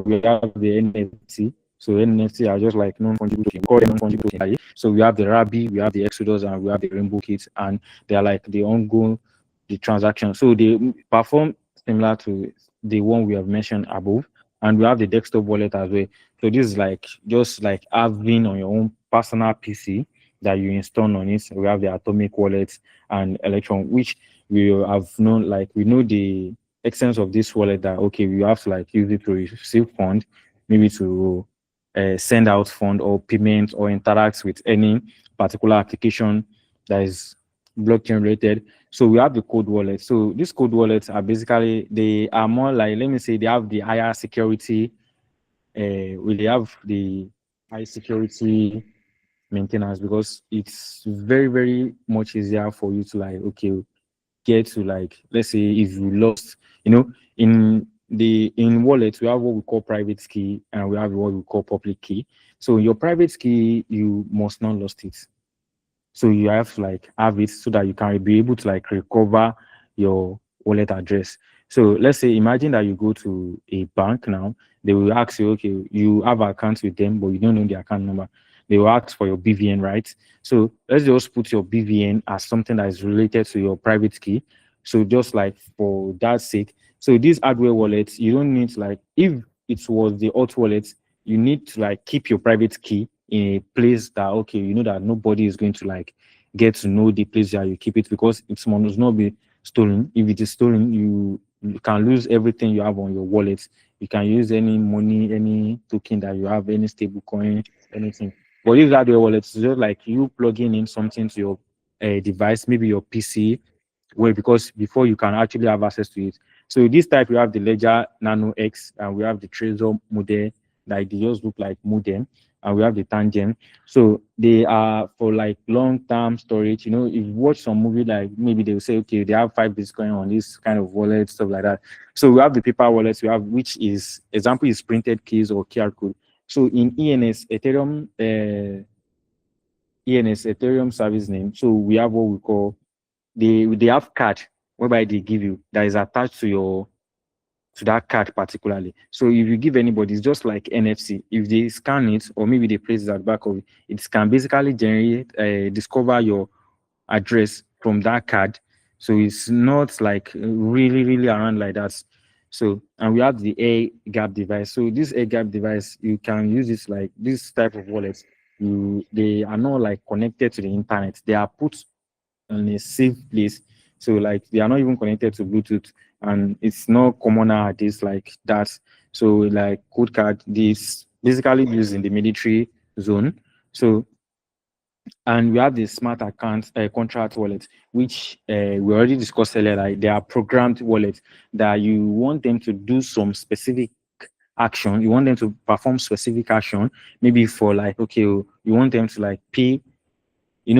Speaker 3: we have the NFT. So NFT are just like non-fungible token. So we have the Rabbi, we have the Exodus, and we have the Rainbow Kit, and they are like the ongoing the transaction. So they perform similar to the one we have mentioned above, and we have the desktop wallet as well. So this is like just like having on your own personal PC that you install on it. We have the atomic wallet and electron, which we have known, like we know the essence of this wallet, that okay, we have to like use it to receive fund, maybe to send out fund or payment or interact with any particular application that is blockchain related. So we have the code wallet. So these code wallets are basically, they are more like, let me say, they have the higher security. They have the high security maintenance, because it's very, very much easier for you to like, okay, get to like, let's say if you lost, in wallets we have what we call private key and we have what we call public key. So your private key, you must not lost it. So you have to like have it so that you can be able to like recover your wallet address. So let's say, imagine that you go to a bank now, they will ask you, okay, you have accounts with them, but you don't know the account number. They will ask for your BVN, right? So let's just put your BVN as something that is related to your private key. So just like for that sake, so these hardware wallets, you don't need to like, if it was the hot wallet, you need to like keep your private key in a place that, okay, you know that nobody is going to like get to know the place that you keep it, because it must not be stolen. If it is stolen, you can lose everything you have on your wallet. You can use any money, any token that you have, any stable coin, anything. But if that wallet is just like you plugging in something to your device, maybe your PC, well, because before you can actually have access to it. So this type, we have the Ledger Nano X, and we have the Trezor model, like they just look like modem, and we have the Tangent. So they are for like long-term storage. If you watch some movie, like maybe they will say, okay, they have 5 Bitcoin on this kind of wallet, stuff like that. So we have the paper wallets, we have, which is, example is printed keys or QR code. So in ENS, Ethereum service name, so we have what we call, they have card whereby they give you that is attached to that card particularly. So if you give anybody, it's just like NFC. If they scan it, or maybe they place it at the back of it, it can basically generate, discover your address from that card. So it's not like really, really around like that. So, and we have the air gap device. So this air gap device, you can use this like this type of wallets. They are not like connected to the internet. They are put in a safe place. So like they are not even connected to Bluetooth, and it's not common nowadays like that. So like code card, this basically used in the military zone. So, and we have the smart account contract wallet, which we already discussed earlier. Like they are programmed wallets that you want them to do some specific action. You want them to perform specific action, maybe for like, okay, you want them to like pay. In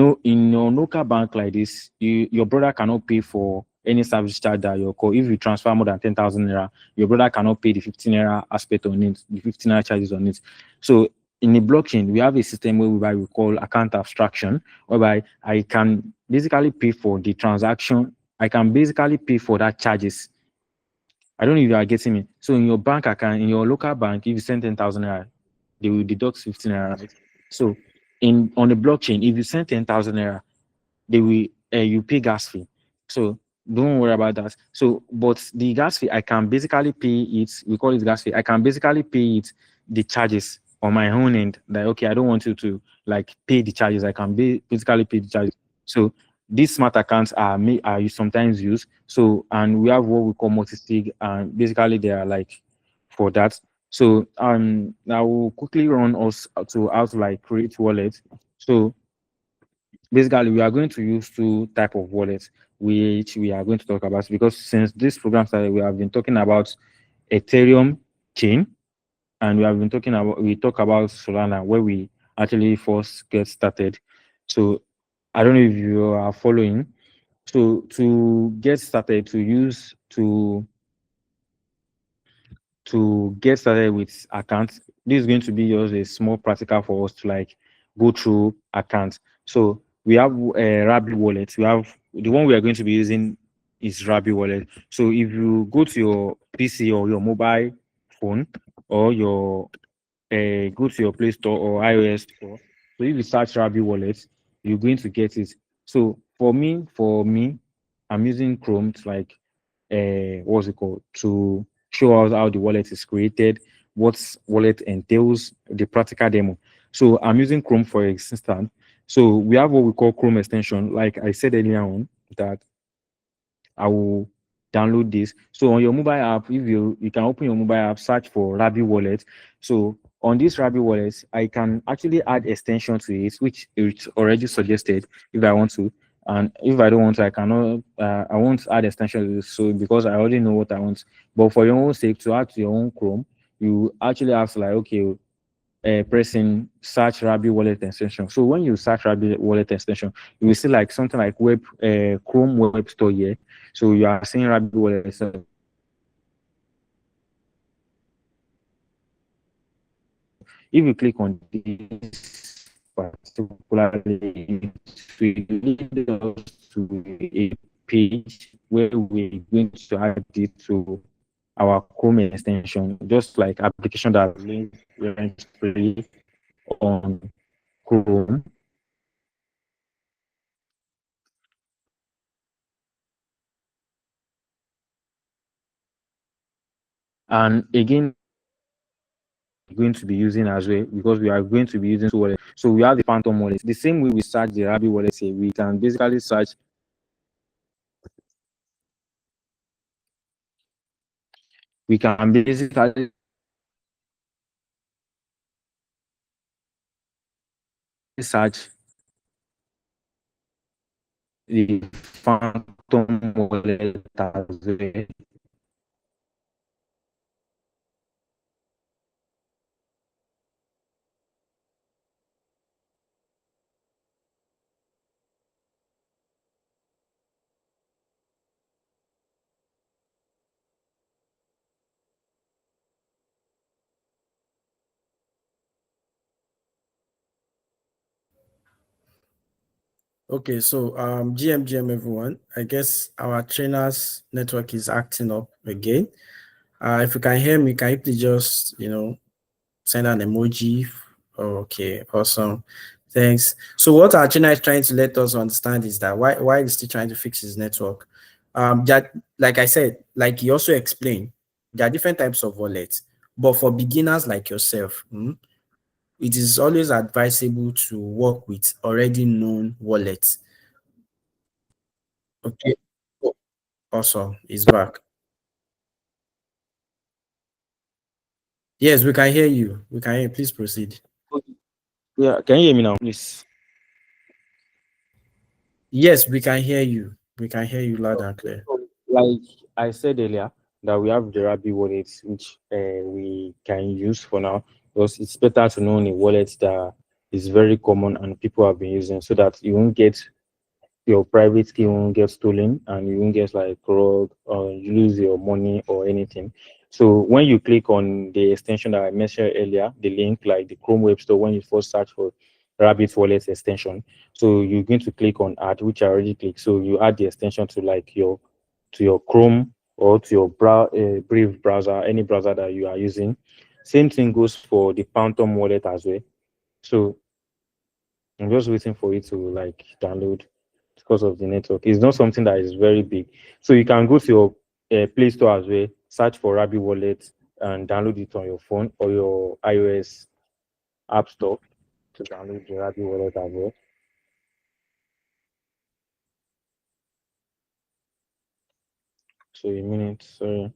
Speaker 3: your local bank like this, your brother cannot pay for any service charge that your call. If you transfer more than 10,000 naira, your brother cannot pay the 15 naira aspect on it, the 15 naira charges on it. So in the blockchain, we have a system whereby we call account abstraction, whereby I can basically pay for the transaction. I can basically pay for that charges. I don't know if you are getting me. So in your bank account, in your local bank, if you send 10,000 naira, they will deduct 15 naira. Right? So on the blockchain, if you send 10,000 naira, they will you pay gas fee. So don't worry about that. So, but the gas fee, I can basically pay it. We call it gas fee. I can basically pay it the charges on my own end. Like, okay, I don't want you to like pay the charges. I can basically pay the charges. So these smart accounts are sometimes used. So, and we have what we call multi-sig, and basically they are like for that. So I will quickly run us to how to like create wallets. So basically we are going to use two type of wallets which we are going to talk about, because since this program started, we have been talking about Ethereum chain, and we talk about Solana, where we actually first get started. So I don't know if you are following. So to get started, to get started with accounts, this is going to be just a small practical for us to like go through accounts. So we have Rabi wallet. We have the one we are going to be using is Rabi wallet. So if you go to your PC or your mobile phone, or your go to your Play Store or iOS store, so if you search Rabi wallet, you're going to get it. So for me, I'm using Chrome to like what's it called, to show us how the wallet is created, what wallet entails, the practical demo. So I'm using Chrome for instance. So we have what we call Chrome extension. Like I said earlier on, that I will download this. So on your mobile app, if you can open your mobile app, search for Rabi Wallet. So on this Rabi Wallet, I can actually add extension to it, which it's already suggested if I want to. And if I don't want to, I cannot. I won't add extension to this, so because I already know what I want. But for your own sake, to add to your own Chrome, you actually have to like, okay, pressing search Rabi wallet extension. So when you search Rabi wallet extension, you will see like something like Chrome Web Store here. So you are seeing Rabi wallet extension. If you click on this particularly, it will lead us to a page where we're going to add it to our Chrome extension, just like application that lives eventually on Chrome. And again, going to be using as well, because we are going to be using two wallets. So we have the Phantom wallet. The same way we search the Rabi wallet here, we can basically search. We can basically search the Phantom wallet as well.
Speaker 1: Okay, so GM everyone. I guess our trainers network is acting up again. If you can hear me, can you please just send an emoji? Okay, awesome. Thanks. So what our trainer is trying to let us understand is that why he's still trying to fix his network. That, like I said, like he also explained, there are different types of wallets, but for beginners like yourself, it is always advisable to work with already known wallets. Okay. Oh, awesome. He's back. Yes, we can hear you. We can hear you. Please proceed.
Speaker 3: Yeah, can you hear me now, please?
Speaker 1: Yes, we can hear you. We can hear you loud and clear.
Speaker 3: Like I said earlier, that we have the Rabi wallets, which we can use for now, because it's better to know a wallet that is very common and people have been using, so that you won't get your private key won't get stolen and you won't get like robbed or you lose your money or anything. So when you click on the extension that I mentioned earlier, the link like the Chrome Web Store, when you first search for Rabbit Wallet extension, so you're going to click on add, which I already clicked. So you add the extension to like your Chrome or to your Brave browser, any browser that you are using. Same thing goes for the Phantom wallet as well. So I'm just waiting for it to like download because of the network. It's not something that is very big. So you can go to your Play Store as well, search for Rabi Wallet and download it on your phone or your iOS App Store to download the Rabi Wallet as well. So a minute, sorry.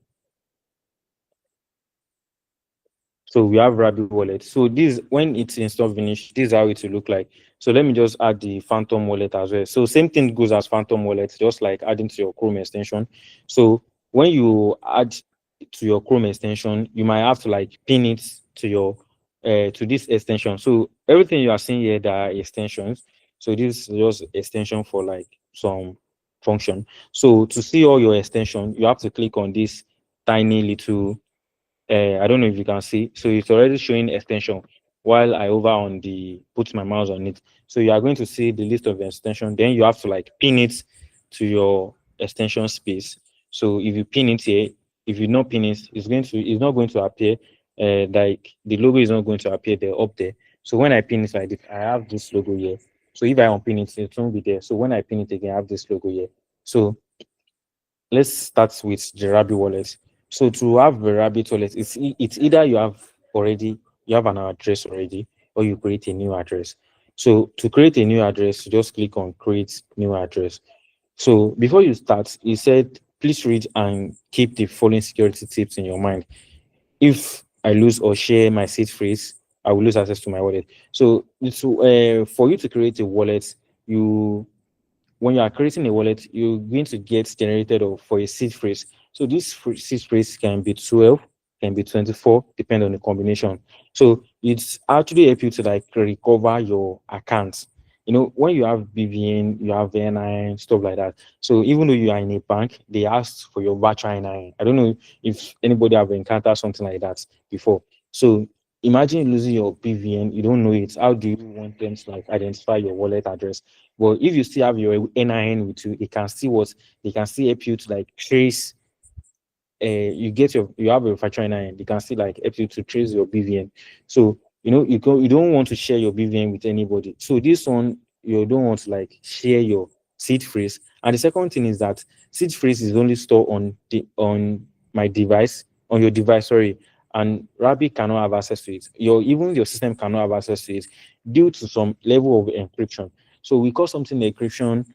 Speaker 3: So we have Rabbit Wallet. So this, when it's installed finish, this is how it will look like. So let me just add the Phantom Wallet as well. So same thing goes as Phantom Wallet, just like adding to your Chrome extension. So when you add to your Chrome extension, you might have to like pin it to your to this extension. So everything you are seeing here, there are extensions. So this is just extension for like some function. So to see all your extension, you have to click on this tiny little I don't know if you can see. So it's already showing extension while I over on the put my mouse on it. So you are going to see the list of extension. Then you have to like pin it to your extension space. So if you pin it here, if you not pin it, it's not going to appear. Like the logo is not going to appear there up there. So when I pin it like this, I have this logo here. So if I unpin it, it won't be there. So when I pin it again, I have this logo here. So let's start with the Rabbit wallet. So to have a Rabbit wallet, it's either you have an address already, or you create a new address. So to create a new address, you just click on create new address. So before you start, he said, please read and keep the following security tips in your mind. If I lose or share my seed phrase, I will lose access to my wallet. So for you to create a wallet, you when you are creating a wallet, you're going to get generated for a seed phrase. So this seed phrase can be 12, can be 24, depending on the combination. So it's actually help you to like recover your account. You know, when you have BVN, you have NIN, stuff like that. So even though you are in a bank, they ask for your virtual NIN. I don't know if anybody have encountered something like that before. So imagine losing your BVN, you don't know it. How do you want them to like identify your wallet address? But if you still have your NIN with you, it can still they can still help you to like trace. You have a virtual NIN. They can still like help you to trace your BVN. So you don't want to share your BVN with anybody. So this one you don't want to like share your seed phrase. And the second thing is that seed phrase is only stored on my device, on your device, sorry. And Rabbit cannot have access to it. Even your system cannot have access to it due to some level of encryption. So we call something encryption,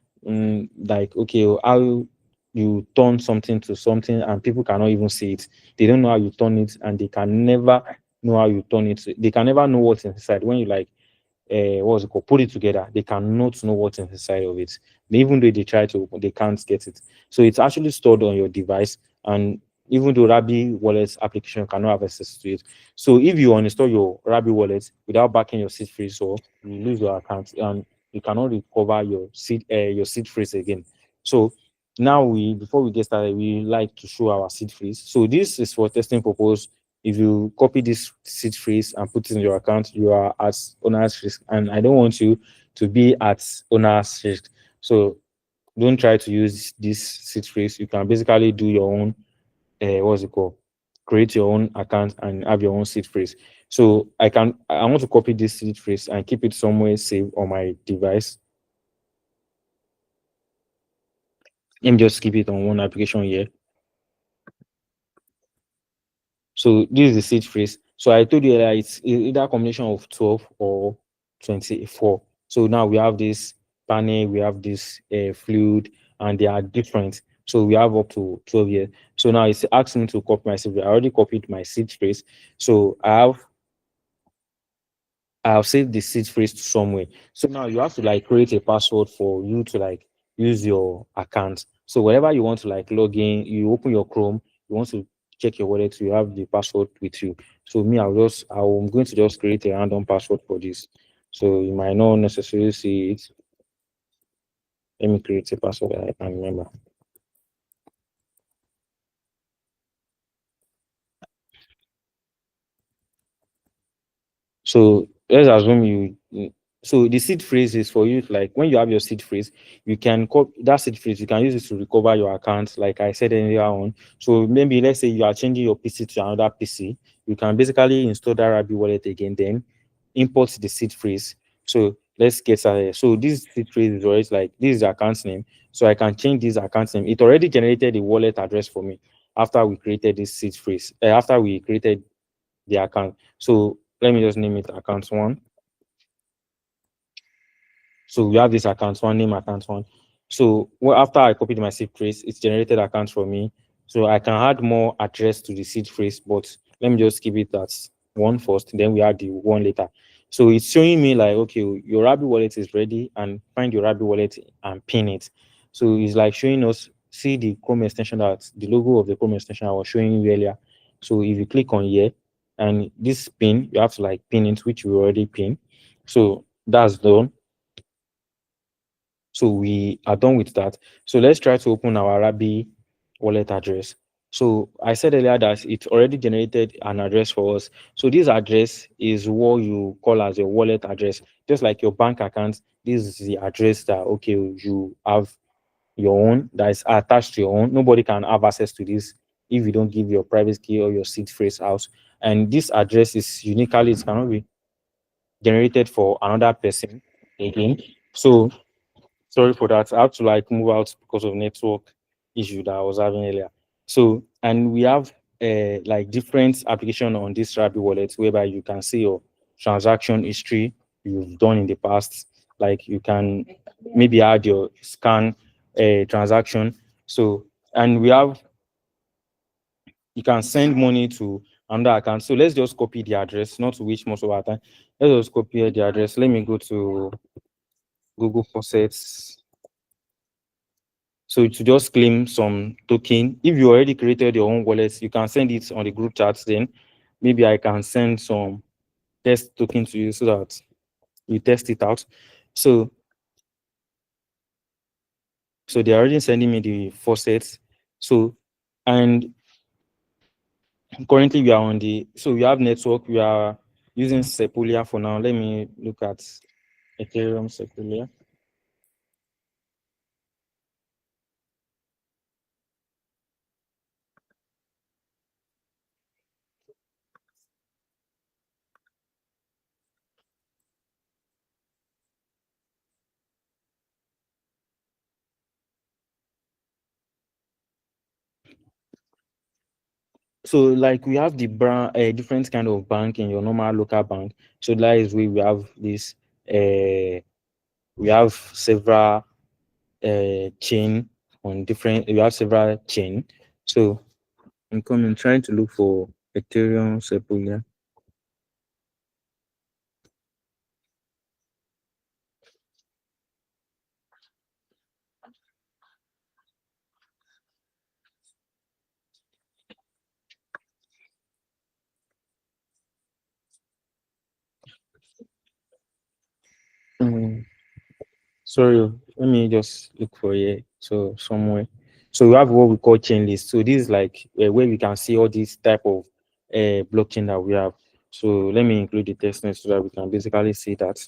Speaker 3: like okay, how you turn something to something and people cannot even see it. They don't know how you turn it, and they can never know how you turn it. They can never know what's inside. When you like what's it called, put it together, they cannot know what's inside of it. Even though they try to open, they can't get it. So it's actually stored on your device, and even though Rabbit Wallet application cannot have access to it. So if you uninstall your Rabbit Wallet without backing your seed phrase, or you lose your account and you cannot recover your seed phrase again. So now before we get started, we like to show our seed phrase. So this is for testing purpose. If you copy this seed phrase and put it in your account, you are at owner's risk. And I don't want you to be at owner's risk. So don't try to use this seed phrase. You can basically do your own, what's it called? Create your own account and have your own seed phrase. So I want to copy this seed phrase and keep it somewhere safe on my device. Let me just keep it on one application here. So this is the seed phrase. So I told you that it's either a combination of 12 or 24. So now we have this panel, we have this fluid, and they are different. So we have up to 12 here. So now it's asking me to copy my seed phrase. I already copied my seed phrase. So I'll save the seed phrase to somewhere. So now you have to like create a password for you to like use your account. So whenever you want to like log in, you open your Chrome, you want to check your wallet, you have the password with you. So I'm going to just create a random password for this. So you might not necessarily see it. Let me create a password that I can remember. So let's assume so the seed phrase is for you to like when you have your seed phrase, you can copy that seed phrase, you can use it to recover your account, like I said earlier on. So maybe let's say you are changing your PC to another PC, you can basically install that Rabbit wallet again, then import the seed phrase. So let's get started. So this seed phrase is always like this is the account name. So I can change this account name. It already generated the wallet address for me after we created this seed phrase, after we created the account. So let me just name it account one. So we have this account one, name account one. So after I copied my seed phrase, it's generated account for me. So I can add more address to the seed phrase, but let me just keep it at one first, then we add the one later. So it's showing me like, okay, your Rabbit wallet is ready, and find your Rabbit wallet and pin it. So it's like showing us, see the Chrome extension, that the logo of the Chrome extension I was showing you earlier. So if you click on here and this pin, you have to like pin it, which we already pin. So that's done. So we are done with that. So let's try to open our Rabbit wallet address. So I said earlier that it already generated an address for us. So this address is what you call as your wallet address. Just like your bank account, this is the address that, okay, you have your own, that is attached to your own. Nobody can have access to this if you don't give your private key or your seed phrase out. And this address is uniquely, it cannot be generated for another person again. So sorry for that. I have to like move out because of network. issue that I was having earlier. So, and we have like different application on this Rabi wallet whereby you can see your transaction history you've done in the past. Like you can maybe add your scan transaction. So, and we have, you can send money to another account. So let's just copy the address, not to waste most of our time. Let's just copy the address. Let me go to Google Faucets. So to just claim some token, if you already created your own wallet, you can send it on the group chat. Then maybe I can send some test token to you so that you test it out. So they're already sending me the faucets. So, and currently we are on the, so we have network, we are using Sepulia for now. Let me look at Ethereum Sepulia. So like we have the brand, different kind of bank in your normal local bank. So that is where we have this, we have several chain on different, we have several chain. So I'm coming, trying to look for Ethereum Sepulia. Sorry, let me just look for it. So somewhere. So we have what we call chain list. So this is like where we can see all these type of blockchain that we have. So let me include the testnet so that we can basically see that.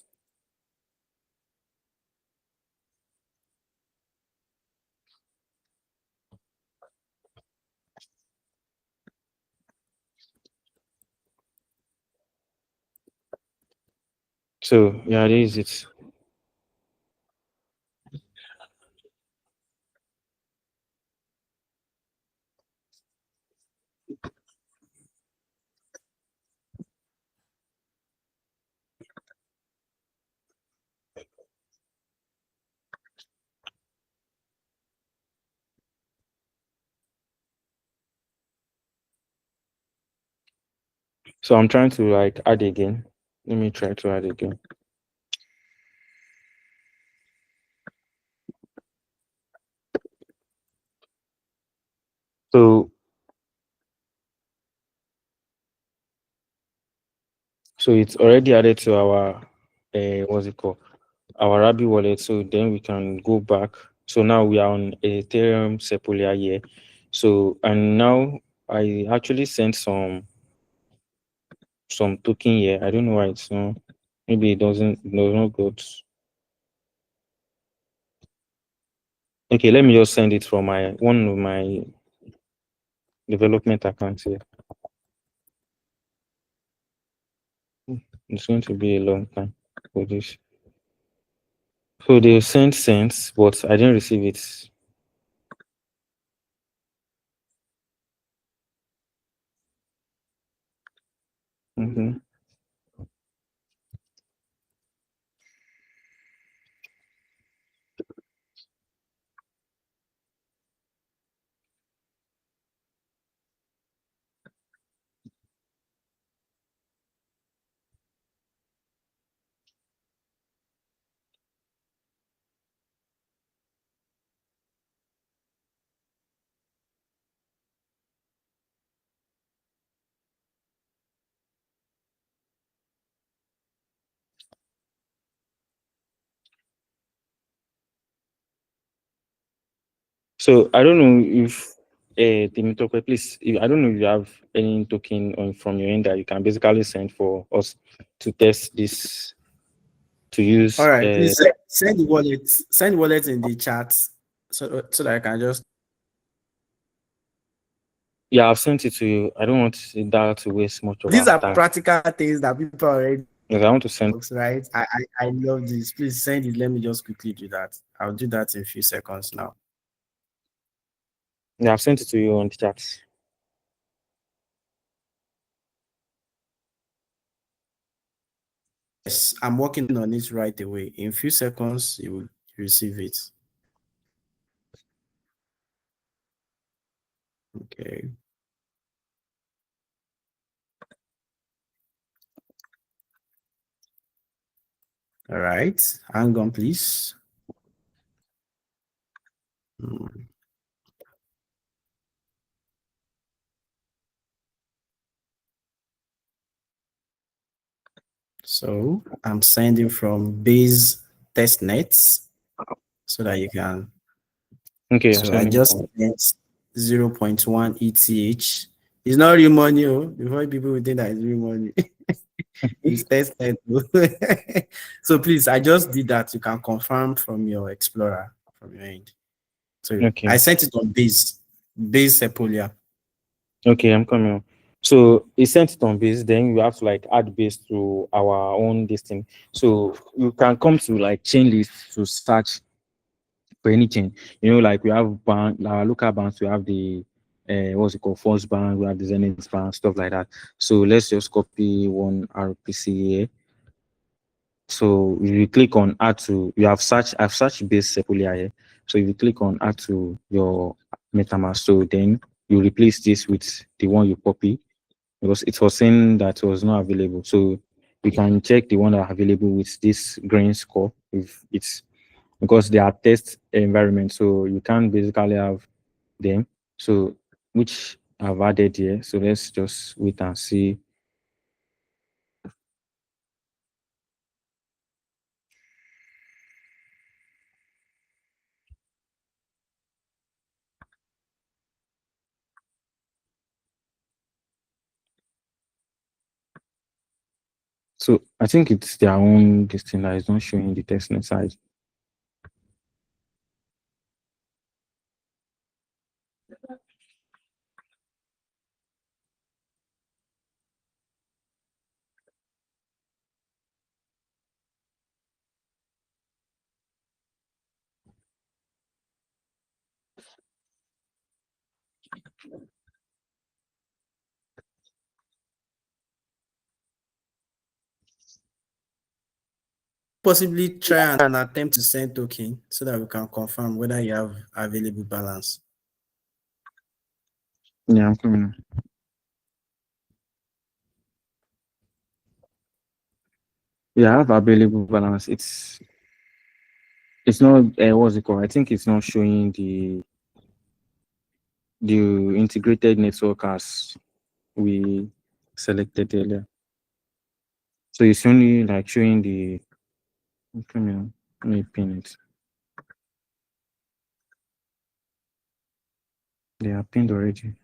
Speaker 3: So yeah, this is it. So I'm trying to like add again. Let me try to add again. So it's already added to our what's it called? Our Rabi wallet. So then we can go back. So now we are on Ethereum Sepulia here. So and now I actually sent some token here. I don't know why it's not. Maybe it does not go. Okay, let me just send it from my one of my development accounts here. It's going to be a long time for this. So they sent cents, but I didn't receive it. Mm-hmm. So I don't know if Timitope, please, I don't know if you have any token on from your end that you can basically send for us to test this to use.
Speaker 1: All right, please send the wallet. Send wallet in the chat so that I can just.
Speaker 3: Yeah, I've sent it to you. I don't want that to waste much of
Speaker 1: These
Speaker 3: our
Speaker 1: are
Speaker 3: time.
Speaker 1: practical things that people already.
Speaker 3: Because I want to send.
Speaker 1: Right. I love this. Please send it. Let me just quickly do that. I'll do that in a few seconds now.
Speaker 3: Yeah, I've sent it to you on the chat.
Speaker 1: Yes, I'm working on it right away. In a few seconds, you will receive it. Okay. All right. Hang on, please. So I'm sending from base test nets so that you can.
Speaker 3: Okay,
Speaker 1: So I just sent 0.1 ETH. It's not real money, before people will think that it's real money. It's test net. So please, I just did that. You can confirm from your Explorer from your end. So
Speaker 3: Okay.
Speaker 1: I sent it on base Sepolia.
Speaker 3: Okay, I'm coming. So it sent it on base, then you have to like add base to our own listing. So you can come to like chain list to search for anything. You know, like we have bank, our local banks, we have the what's it called, First Bank, we have the Zenith Bank, stuff like that. So let's just copy one RPC here. So if you click on add to, I've searched base Sepolia here. So if you click on add to your MetaMask, so then you replace this with the one you copy because it was saying that it was not available. So we can check the one that are available with this green score if it's because they are test environment. So you can't basically have them. So which I've added here. So let's just wait and see. So I think it's their own this thing that is not showing the testnet size.
Speaker 1: Possibly try and attempt to send token so that we can confirm whether you have available balance.
Speaker 3: Yeah, I'm coming. Yeah, I have available balance. It's not what's it called? I think it's not showing the integrated network as we selected earlier. So it's only like showing the come here, let me pin it. They are pinned already.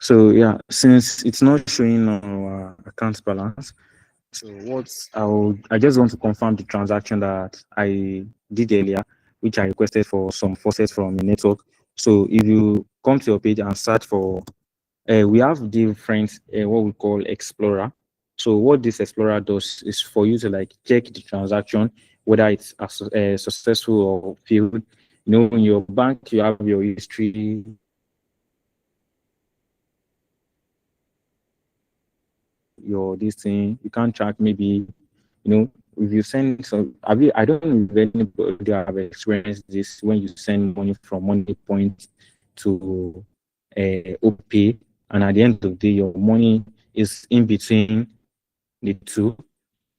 Speaker 3: So yeah, since it's not showing our account balance, so I just want to confirm the transaction that I did earlier, which I requested for some faucets from a network. So if you come to your page and search for, we have different what we call Explorer. So what this Explorer does is for you to like check the transaction, whether it's successful or failed. You know, in your bank, you have your history, your this thing. You can't track maybe, you know, if you send some, I don't know if anybody have experienced this when you send money from Money Point to OP, and at the end of the day, your money is in between the two.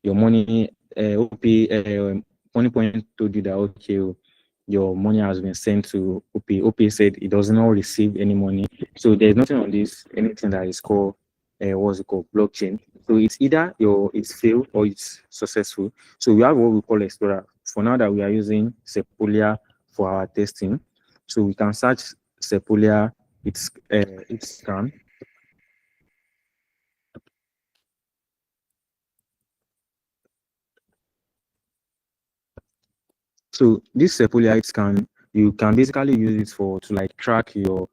Speaker 3: Your money, OP, Money Point told you that, okay, your money has been sent to OP. OP said it does not receive any money. So there's nothing on this, anything that is called, what's it called, blockchain. So it's either it's failed or it's successful. So we have what we call Explorer. for now that we are using Sepolia for our testing, so we can search Sepolia, its scan. So this Sepolia scan, you can basically use it to like track your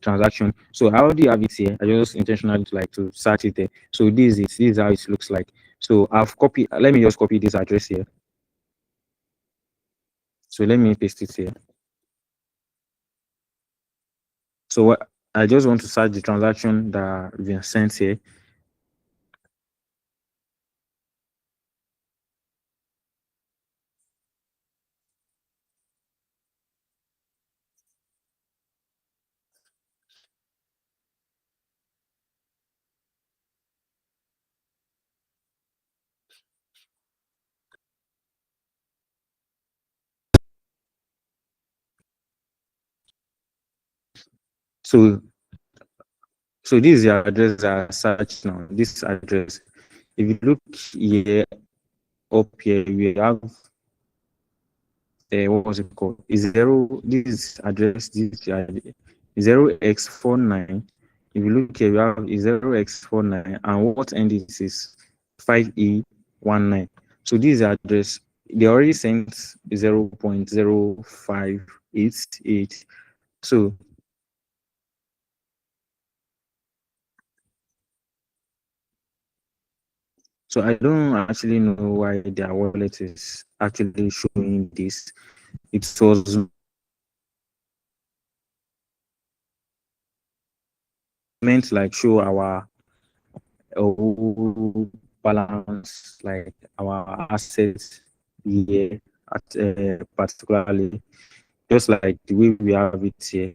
Speaker 3: transaction. So I already have it here. I just intentionally to search it there. So this is it. This is how it looks like. So I've copied. Let me just copy this address here. So let me paste it here. So I just want to search the transaction that been sent here. So this is the address that I searched now. This address. If you look here, up here, we have what was it called? Is zero. This address, this 0x49. If you look here, we have 0x49, and what end is 5E19. So this address, they already sent 0.0588. So I don't actually know why their wallet is actually showing this. It was meant like show our balance, like our assets here at particularly, just like the way we have it here.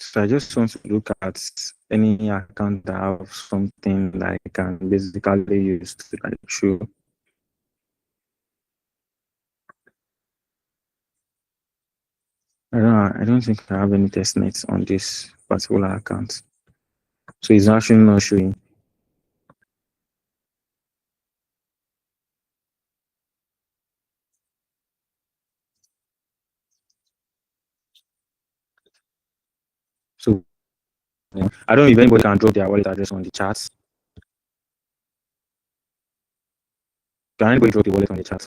Speaker 3: So I just want to look at any account that have something that I can basically use to like show. I don't think I have any test nets on this particular account. So it's actually not showing. So I don't know if anybody can drop their wallet address on the chat. Can anybody drop the wallet on the chat?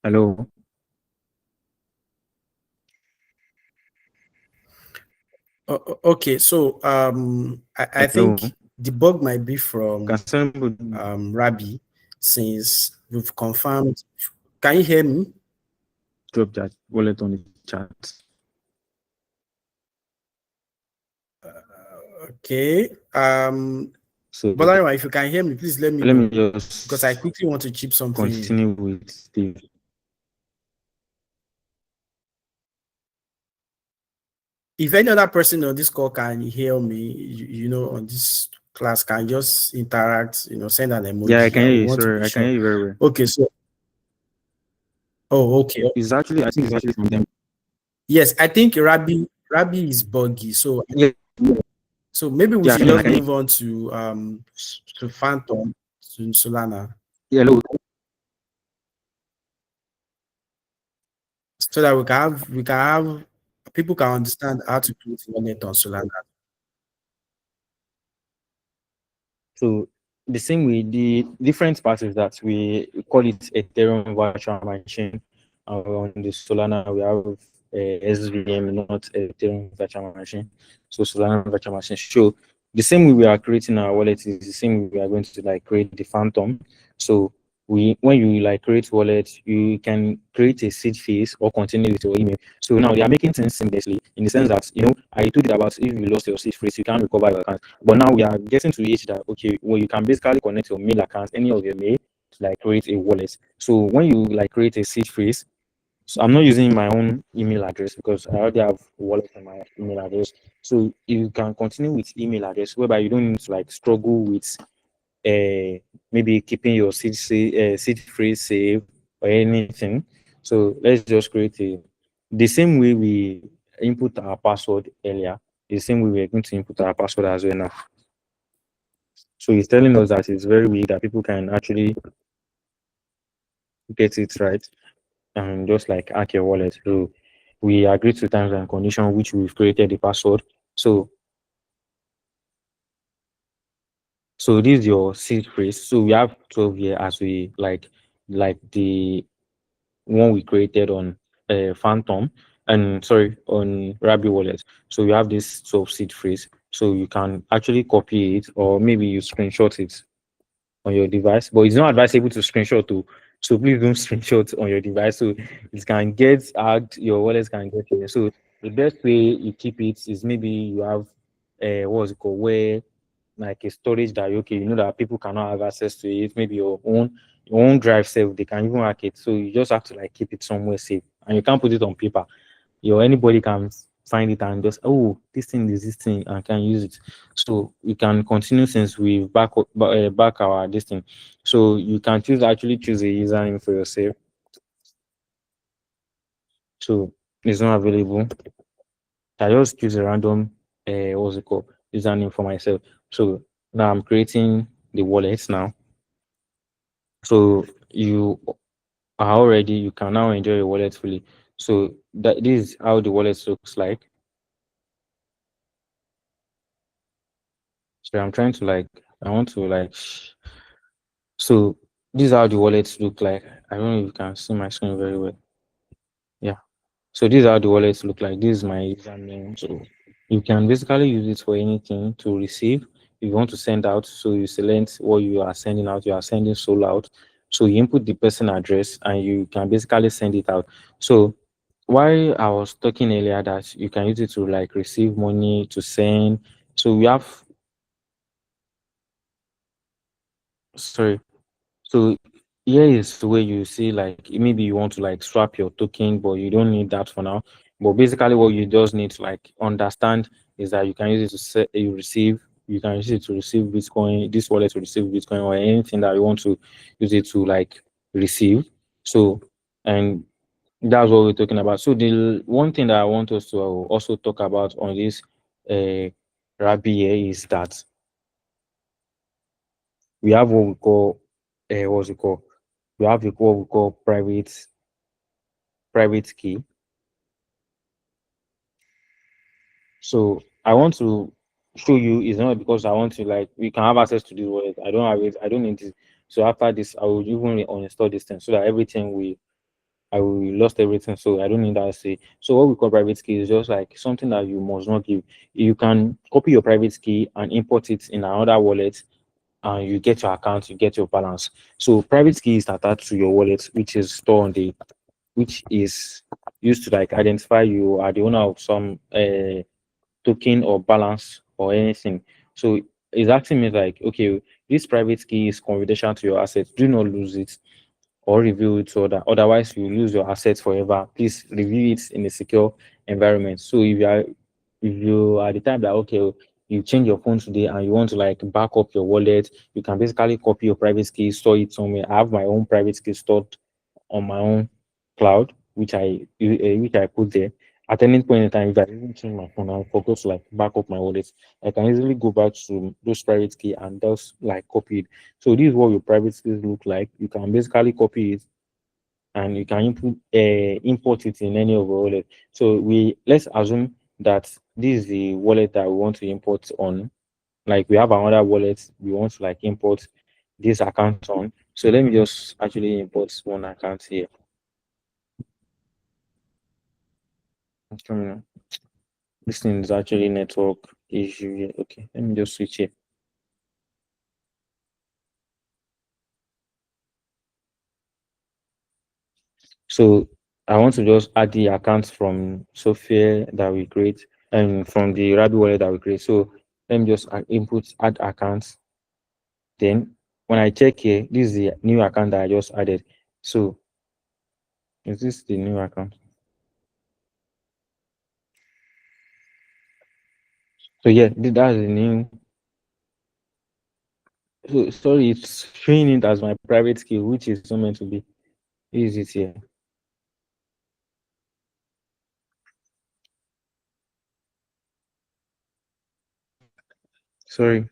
Speaker 3: Hello?
Speaker 1: Okay, so I think
Speaker 3: Hello?
Speaker 1: the bug might be from
Speaker 3: Can somebody
Speaker 1: Rabi, since we've confirmed. Can you hear me?
Speaker 3: drop that wallet on the chat?
Speaker 1: Okay.
Speaker 3: So
Speaker 1: Bolarimwa, if you can hear me, please let me
Speaker 3: let
Speaker 1: know,
Speaker 3: me just
Speaker 1: because I quickly want to chip something in.
Speaker 3: continue with Steve.
Speaker 1: If any other person on this call can hear me, you know, on this class, can just interact, you know, send an emoji.
Speaker 3: Yeah, I can hear you.
Speaker 1: Want to
Speaker 3: Sorry,
Speaker 1: be
Speaker 3: I can
Speaker 1: sure.
Speaker 3: hear you very well.
Speaker 1: Okay, so okay.
Speaker 3: I think it's actually from them.
Speaker 1: Yes, I think Rabi is buggy. So
Speaker 3: Yeah,
Speaker 1: so maybe we
Speaker 3: yeah,
Speaker 1: should
Speaker 3: I
Speaker 1: just
Speaker 3: can hear
Speaker 1: move on to Phantom, to Solana,
Speaker 3: you. Hello.
Speaker 1: so that we can have people can understand how to create wallet on Solana.
Speaker 3: So the same way, the different part is that we call it Ethereum virtual machine. On the Solana, we have SVM, not Ethereum virtual machine. So Solana virtual machine. So the same way we are creating our wallet is the same way we are going to like create the Phantom. So when you like create wallet, you can create a seed phase or continue with your email. So now they are making things seamlessly in the sense that, you know, I told you about if you lost your seed phrase, you can't recover your account. But now we are getting to the age that, okay, well, you can basically connect your mail account, any of your mail, to like create a wallet. So when you like create a seed phrase, So I'm not using my own email address because I already have wallet on my email address. So you can continue with email address whereby you don't need to like struggle with maybe keeping your seed phrase safe or anything. So let's just create the same way we input our password earlier, the same way we're going to input our password as well now. So it's telling us that it's very weak that people can actually get it right and just like hack your wallet. So we agree to terms and conditions which we've created the password. So this is your seed phrase. So we have 12 here as we like the one we created on Phantom and sorry on Rabbit Wallet. So you have this 12 seed phrase. So you can actually copy it or maybe you screenshot it on your device, but it's not advisable to screenshot to. So please don't screenshot on your device. So it can get hacked, your wallet can get here. So the best way you keep it is maybe you have what's it called where like a storage that okay, you know that people cannot have access to it, maybe your own drive self, they can even hack it. So you just have to like keep it somewhere safe and you can't put it on paper. Anybody can find it and just this thing is this thing and can use it. So we can continue since we've back our this thing. So you can choose a username for yourself. So it's not available. I just choose a random what's it called username for myself. So now I'm creating the wallet now. So you you can now enjoy your wallet fully. So this is how the wallet looks like. So I'm trying to I want to so this is how the wallets look like. I don't know if you can see my screen very well. Yeah. So these are the wallets look like. This is my username. So you can basically use it for anything to receive. If you want to send out, so you select what you are sending out. You are sending soul out. So you input the person address and you can basically send it out. So while I was talking earlier that you can use it to like receive money to send. So we have sorry. So here is where you see like maybe you want to like swap your token, but you don't need that for now. But basically, what you just need to like understand is that you can use it to you can use it to receive Bitcoin, this wallet to receive Bitcoin or anything that you want to use it to like receive. So, and that's what we're talking about. So the one thing that I want us to also talk about on this Rabbi here is that we have what we call what's it called? We have what we call private key. So I want to show you is not because I want to like we can have access to this wallet. I don't have it, I don't need it. So after this, I will even uninstall this thing so that everything I will lost everything. So I don't need that say. So what we call private key is just like something that you must not give. You can copy your private key and import it in another wallet and you get your account, you get your balance. So private key is attached to your wallet, which is stored on the which is used to like identify you are the owner of some token or balance or anything. So it's asking me like, okay, this private key is confidential to your assets. Do not lose it or reveal it to otherwise you lose your assets forever. Please review it in a secure environment. So if you are the type that okay, you change your phone today and you want to like back up your wallet, you can basically copy your private key, store it somewhere. I have my own private key stored on my own cloud, which I put there. At any point in time, if I even change my phone and forgot to like back up my wallet, I can easily go back to those private key and just like copy it. So this is what your private keys look like. You can basically copy it and you can import it in any of your wallet. So let's assume that this is the wallet that we want to import on. Like we have another wallet we want to like import this account on. So let me just actually import one account here. It's coming on. This thing is actually network issue here. Okay, let me just switch here. So I want to just add the accounts from software that we create and from the Rabbit wallet that we create. So let me just input add accounts. Then when I check here, this is the new account that I just added. So Is this the new account? So yeah, that's the new. So sorry, it's showing it as my private key, which is not meant to be. Is it here? Sorry.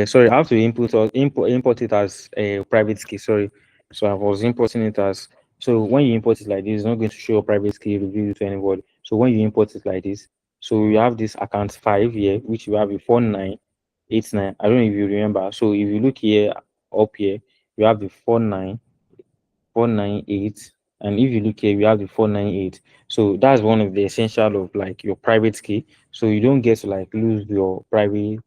Speaker 3: Sorry, I have to import it as a private key. Sorry, so I was importing it as. So when you import it like this, it's not going to show a private key reveal to anybody. So when you import it like this, so you have this account 5 here, which you have a 4989. I don't know if you remember. So if you look here up here, you have the 498, and if you look here, you have the 498. So that's one of the essential of like your private key. So you don't get to like lose your private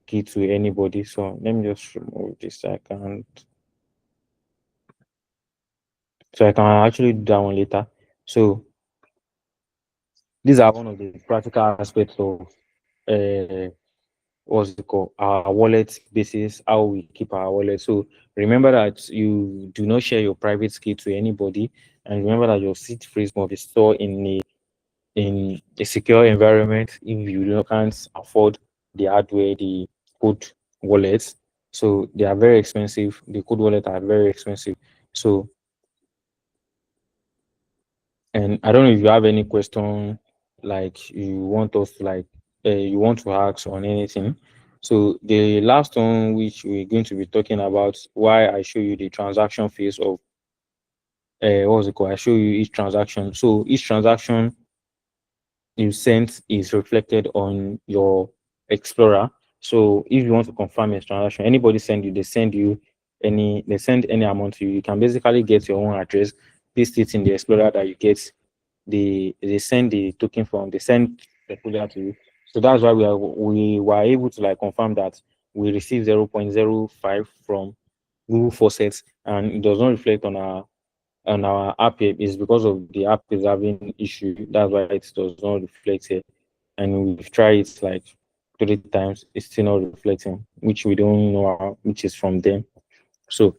Speaker 3: key to anybody. So let me just remove this account. So I can actually do that one later. So these are one of the practical aspects of what's it called, our wallet basis, how we keep our wallet. So remember that you do not share your private key to anybody, and remember that your seed phrase must be stored in a secure environment. If you can't afford the hardware, the code wallets, so they are very expensive. The code wallet are very expensive. So, and I don't know if you have any question like you want us to like you want to ask on anything. So the last one which we're going to be talking about, why I show you the transaction phase of what's it called? I show you each transaction. So each transaction you sent is reflected on your Explorer. So if you want to confirm your transaction, anybody they send any amount to you. You can basically get your own address, paste it in the Explorer that you get. They send the token from, they send the folder to you. So that's why we were able to like confirm that we received 0.05 from Google Faucets, and it does not reflect on our app here. Is because of the app is having issue. That's why it does not reflect here. And we've tried it like 3 times, it's still not reflecting, which we don't know which is from them. So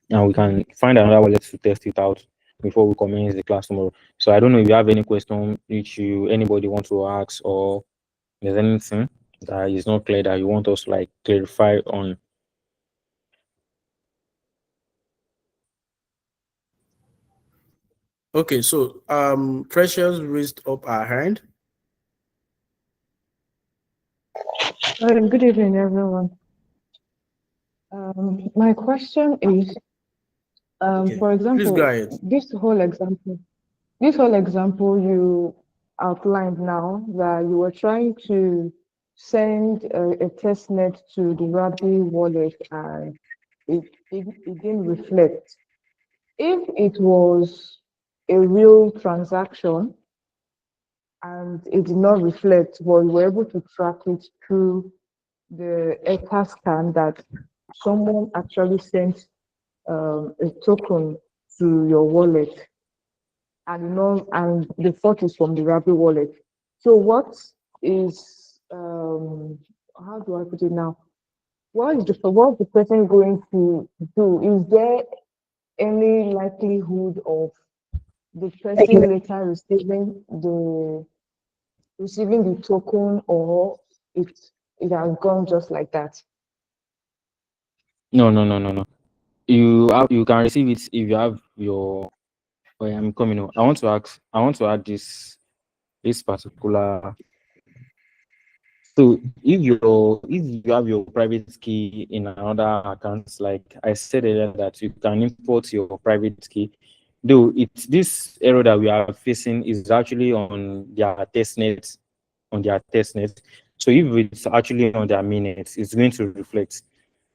Speaker 3: now we can find another wallet to test it out before we commence the class tomorrow. So I don't know if you have any question which anybody want to ask, or there's anything that is not clear that you want us to like clarify on.
Speaker 1: Okay, so Precious raised up her hand.
Speaker 5: Good evening, everyone. My question is,
Speaker 1: Okay,
Speaker 5: for
Speaker 1: please go
Speaker 5: example,
Speaker 1: ahead.
Speaker 5: this whole example you outlined now, that you were trying to send a test net to the Rappi wallet and it didn't reflect. If it was a real transaction and it did not reflect, but we were able to track it through the ECA scan that someone actually sent a token to your wallet, and and the thought is from the Rappi wallet. So what is how do I put it now? What is the person going to do? Is there any likelihood of the person later receiving the token, or it it has gone just like that?
Speaker 3: No. You can receive it if you have your. Oh, yeah, I'm coming. I want to ask. I want to add this particular. So if you have your private key in another account, like I said earlier, that you can import your private key. Though it's this error that we are facing is actually on their testnet. So if it's actually on their minutes, it's going to reflect.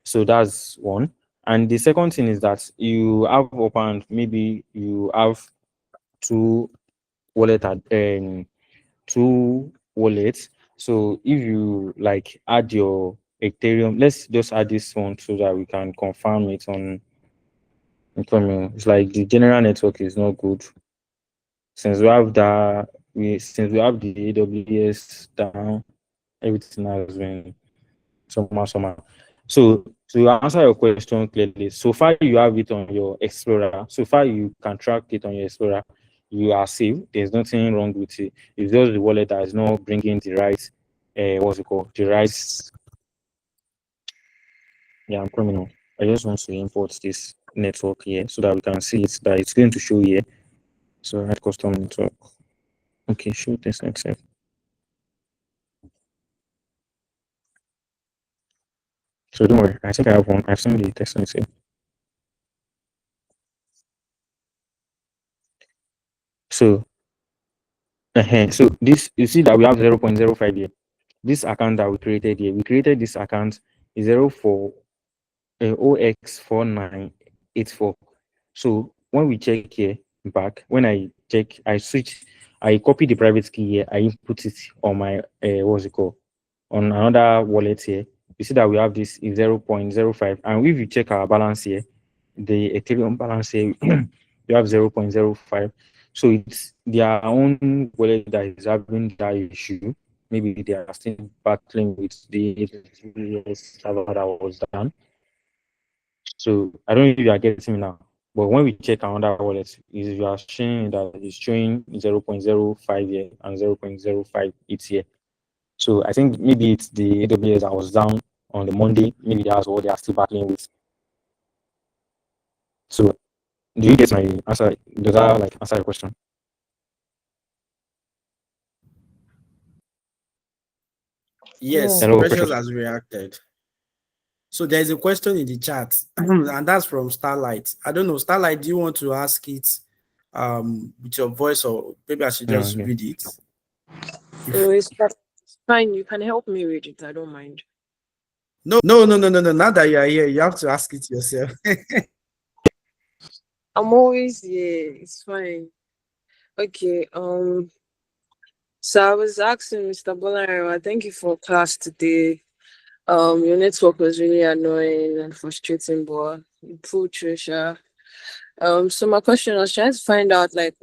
Speaker 3: So that's one. And the second thing is that you have opened, maybe you have two wallet two wallets. So if you like add your Ethereum, let's just add this one so that we can confirm it on Ethereum. It's like the general network is not good. Since we have the AWS down, everything has been somehow. So to answer your question clearly, so far you have it on your Explorer. So far you can track it on your Explorer. You are safe. There's nothing wrong with it. It's just the wallet that is not bringing the right, what's it called? The right. Yeah, I'm criminal. I just want to import this network here so that we can see it. That it's going to show here. So add custom network. Okay, show test accept. So don't worry. I think I have one. I've seen the test accept. So, so this you see that we have 0.05 here. This account that we created here, we created this account 04 OX4984. So when we check here back, when I check, I switch, I copy the private key here, I input it on my what's it called, on another wallet here. You see that we have this 0.05, and if you check our balance here, the Ethereum balance here, you have 0.05. So it's their own wallet that is having that issue. Maybe they are still battling with the server that was down. So I don't know if you are getting me now. But when we check another wallet, is you are showing that it's showing 0.05 here and 0.05 it's here. So I think maybe it's the AWS that was down on the Monday. Maybe that's what they are still battling with. So do you get my answer? Does that like answer your question?
Speaker 1: Yes,
Speaker 3: Hello,
Speaker 1: Precious
Speaker 3: Precious.
Speaker 1: has reacted. So there's a question in the chat, and that's from Starlight. I don't know, Starlight, do you want to ask it with your voice, or maybe I should
Speaker 3: No,
Speaker 1: just
Speaker 3: okay.
Speaker 1: read it?
Speaker 2: No, it's fine. You can help me read it. I don't mind.
Speaker 1: No. Now that you are here, you have to ask it yourself.
Speaker 2: I'm always here. It's fine. Okay. So I was asking Mr. Bola, thank you for class today. Your network was really annoying and frustrating, but you pulled through, sure. So my question, I was trying to find out like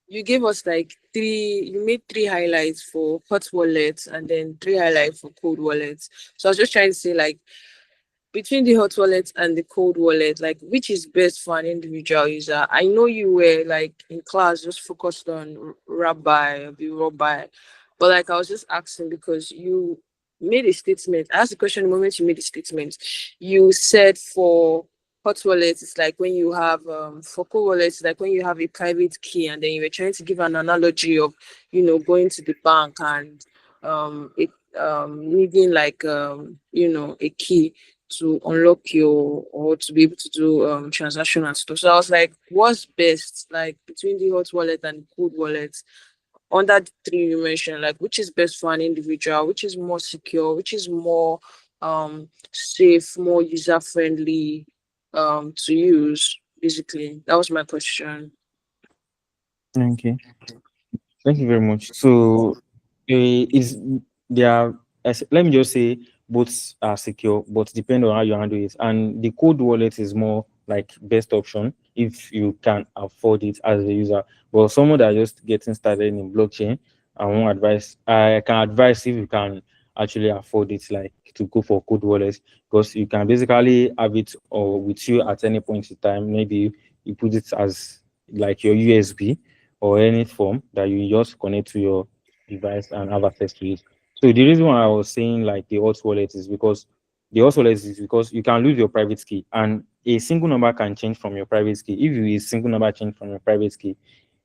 Speaker 2: you gave us like you made three highlights for hot wallets and then three highlights for cold wallets. So I was just trying to say like between the hot wallet and the cold wallet, like which is best for an individual user? I know you were like in class just focused on Rabbi, but like I was just asking because you made a statement. I asked the question the moment you made a statement. You said for hot wallets, it's like when you have for cold wallets, it's like when you have a private key, and then you were trying to give an analogy of going to the bank and it needing like a key to unlock your or to be able to do transaction and stuff. So I was like, what's best like between the hot wallet and the cold wallet? Under the three you mentioned, like which is best for an individual, which is more secure, which is more safe, more user friendly to use. Basically, that was my question.
Speaker 3: Okay. Thank you very much. So, is there? Let me just say both are secure, but depend on how you handle it. And the cold wallet is more like best option if you can afford it as a user. But someone that just getting started in blockchain, I can advise if you can actually afford it, like to go for cold wallets because you can basically have it or with you at any point in time. Maybe you put it as like your USB or any form that you just connect to your device and have access to it. So the reason why I was saying like the hot wallet is because you can lose your private key and a single number can change from your private key. If you a single number change from your private key,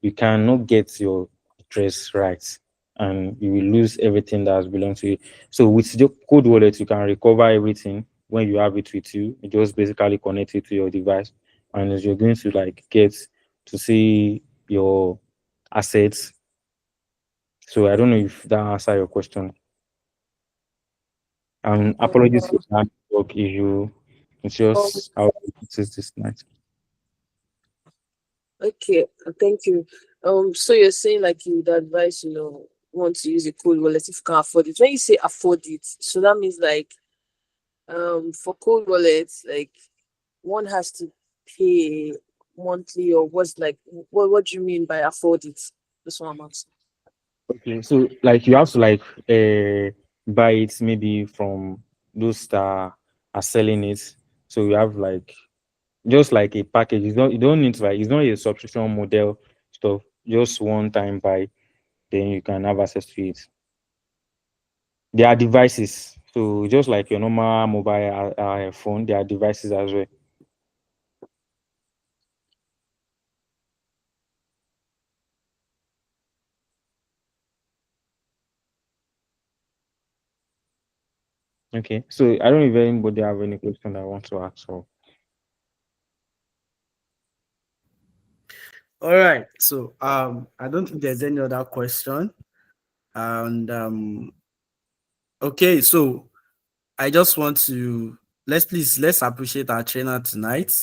Speaker 3: you cannot get your address right and you will lose everything that has belonged to you. So with the code wallet, you can recover everything when you have it with you. You just basically connect it to your device and you're going to like get to see your assets. So I don't know if that answer your question. Apologies for that network issue. It's
Speaker 2: Um,
Speaker 3: just how it is this night.
Speaker 2: okay, thank you. So you're saying like you would advise, want to use a cold wallet if you can afford it. When you say afford it, so that means like for cold wallets, like one has to pay monthly or what's like what do you mean by afford it? That's what I'm asking.
Speaker 3: Okay, so like you have to like buy it maybe from those that are selling it. So we have like just like a package. You don't need to like it's not a subscription model stuff. Just one time buy, then you can have access to it. There are devices. So just like your normal mobile phone, there are devices as well. Okay. So I don't know if anybody have any question that I want to ask. So
Speaker 1: All right. So I don't think there's any other question. And okay, so I just want to let's appreciate our trainer tonight.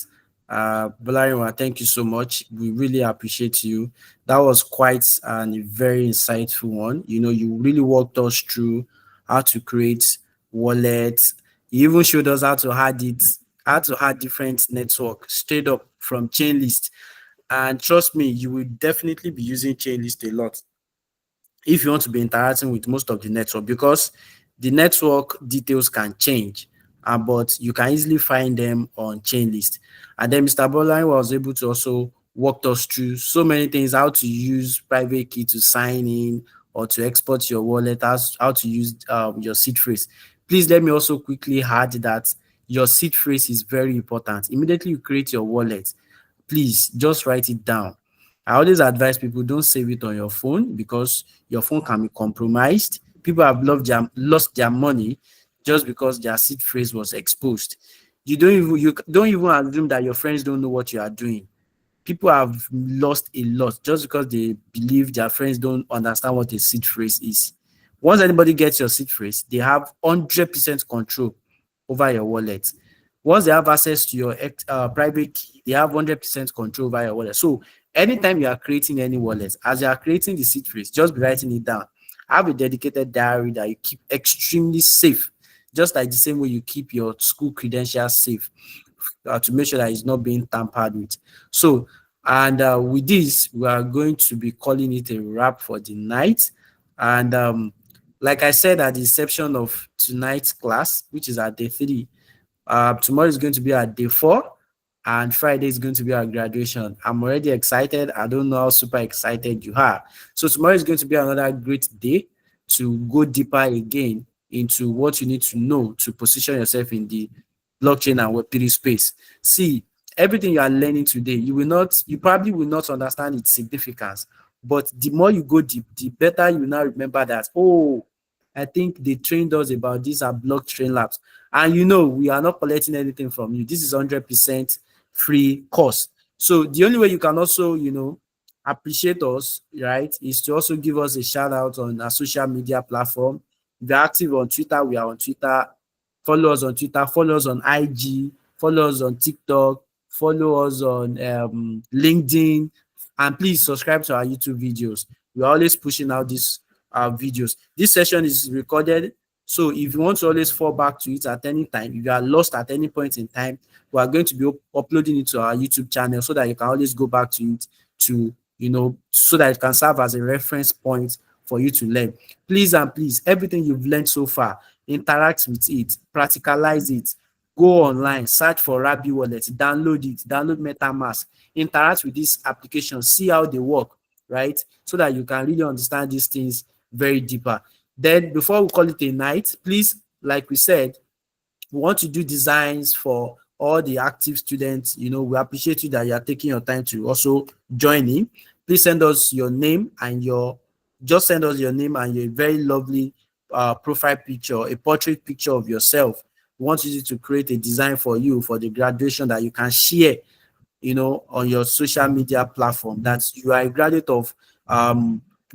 Speaker 1: Bolarinwa, thank you so much. We really appreciate you. That was quite a very insightful one. You know, you really walked us through how to create wallets. You even showed us how to add different network straight up from chain list. And trust me, you will definitely be using chain list a lot if you want to be interacting with most of the network, because the network details can change, but you can easily find them on chain list. And then Mr. Bolan was able to also walk us through so many things: how to use private key to sign in or to export your wallet, how to use your seed phrase. Please let me also quickly add that your seed phrase is very important. Immediately you create your wallet, please just write it down. I always advise people, don't save it on your phone because your phone can be compromised. People have lost their money just because their seed phrase was exposed. You don't even assume that your friends don't know what you are doing. People have lost a lot just because they believe their friends don't understand what a seed phrase is. Once anybody gets your seed phrase, they have 100% control over your wallet. Once they have access to your private key, they have 100% control over your wallet. So anytime you are creating any wallet, as you are creating the seed phrase, just be writing it down. Have a dedicated diary that you keep extremely safe, just like the same way you keep your school credentials safe, to make sure that it's not being tampered with. So, and with this, we are going to be calling it a wrap for the night. And like I said at the inception of tonight's class, which is at day 3, tomorrow is going to be our day 4, and Friday is going to be our graduation. I'm already excited. I don't know how super excited you are. So tomorrow is going to be another great day to go deeper again into what you need to know to position yourself in the blockchain and Web3 space. See, everything you are learning today, you probably will not understand its significance. But the more you go deep, the better you now remember that, oh, I think they trained us about these are blockchain labs. And we are not collecting anything from you. This is 100% free course. So the only way you can also, appreciate us, right, is to also give us a shout out on our social media platform. If you're active on Twitter, we are on Twitter. Follow us on Twitter, follow us on IG, follow us on TikTok, follow us on LinkedIn, and please subscribe to our YouTube videos. We're always pushing out these videos. This session is recorded, so if you want to always fall back to it at any time, if you are lost at any point in time, we are going to be uploading it to our YouTube channel so that you can always go back to it so that it can serve as a reference point for you to learn. Please and please, everything you've learned so far, interact with it, practicalize it, go online, search for Rabbi Wallet, download it, download MetaMask, interact with this application, see how they work, right? So that you can really understand these things very deeper. Then before we call it a night, please, like we said, we want to do designs for all the active students. We appreciate you that you are taking your time to also join in. Please send us your name and your very lovely profile picture, a portrait picture of yourself. We want you to create a design for you for the graduation that you can share on your social media platform, that you are a graduate of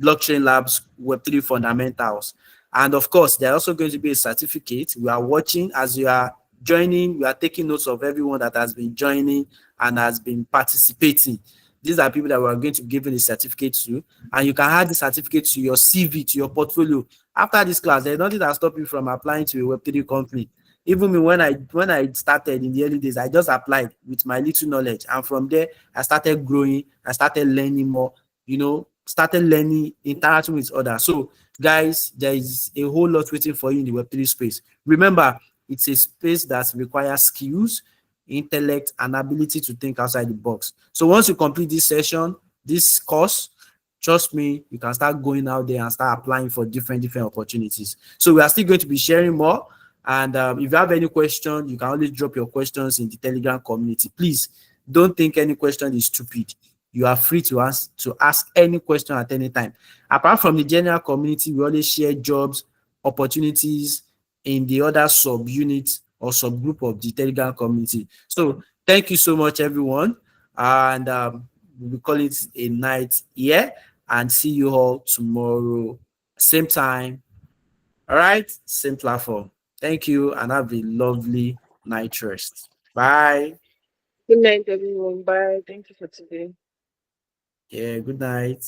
Speaker 1: Blockchain Labs Web3 Fundamentals. And of course, there's also going to be a certificate. We are watching as you are joining. We are taking notes of everyone that has been joining and has been participating. These are people that we are going to be giving a certificate to, and you can add the certificate to your CV, to your portfolio. After this class, there's nothing that stops you from applying to a Web3 company. Even me, when I started in the early days, I just applied with my little knowledge, and from there I started growing. I started learning more. Started learning, interacting with others. So, guys, there is a whole lot waiting for you in the Web3 space. Remember, It's a space that requires skills, intellect, and ability to think outside the box. So once you complete this session, this course, trust me, you can start going out there and start applying for different opportunities. So we are still going to be sharing more. And if you have any question, you can always drop your questions in the Telegram community. Please don't think any question is stupid. You are free to ask any question at any time. Apart from the general community, we always share jobs, opportunities in the other subunits or subgroup of the Telegram community. So thank you so much, everyone. And we call it a night here, and see you all tomorrow, same time. All right, same platform. Thank you, and have a lovely night rest. Bye.
Speaker 2: Good night, everyone. Bye. Thank you for today.
Speaker 1: Yeah, good night.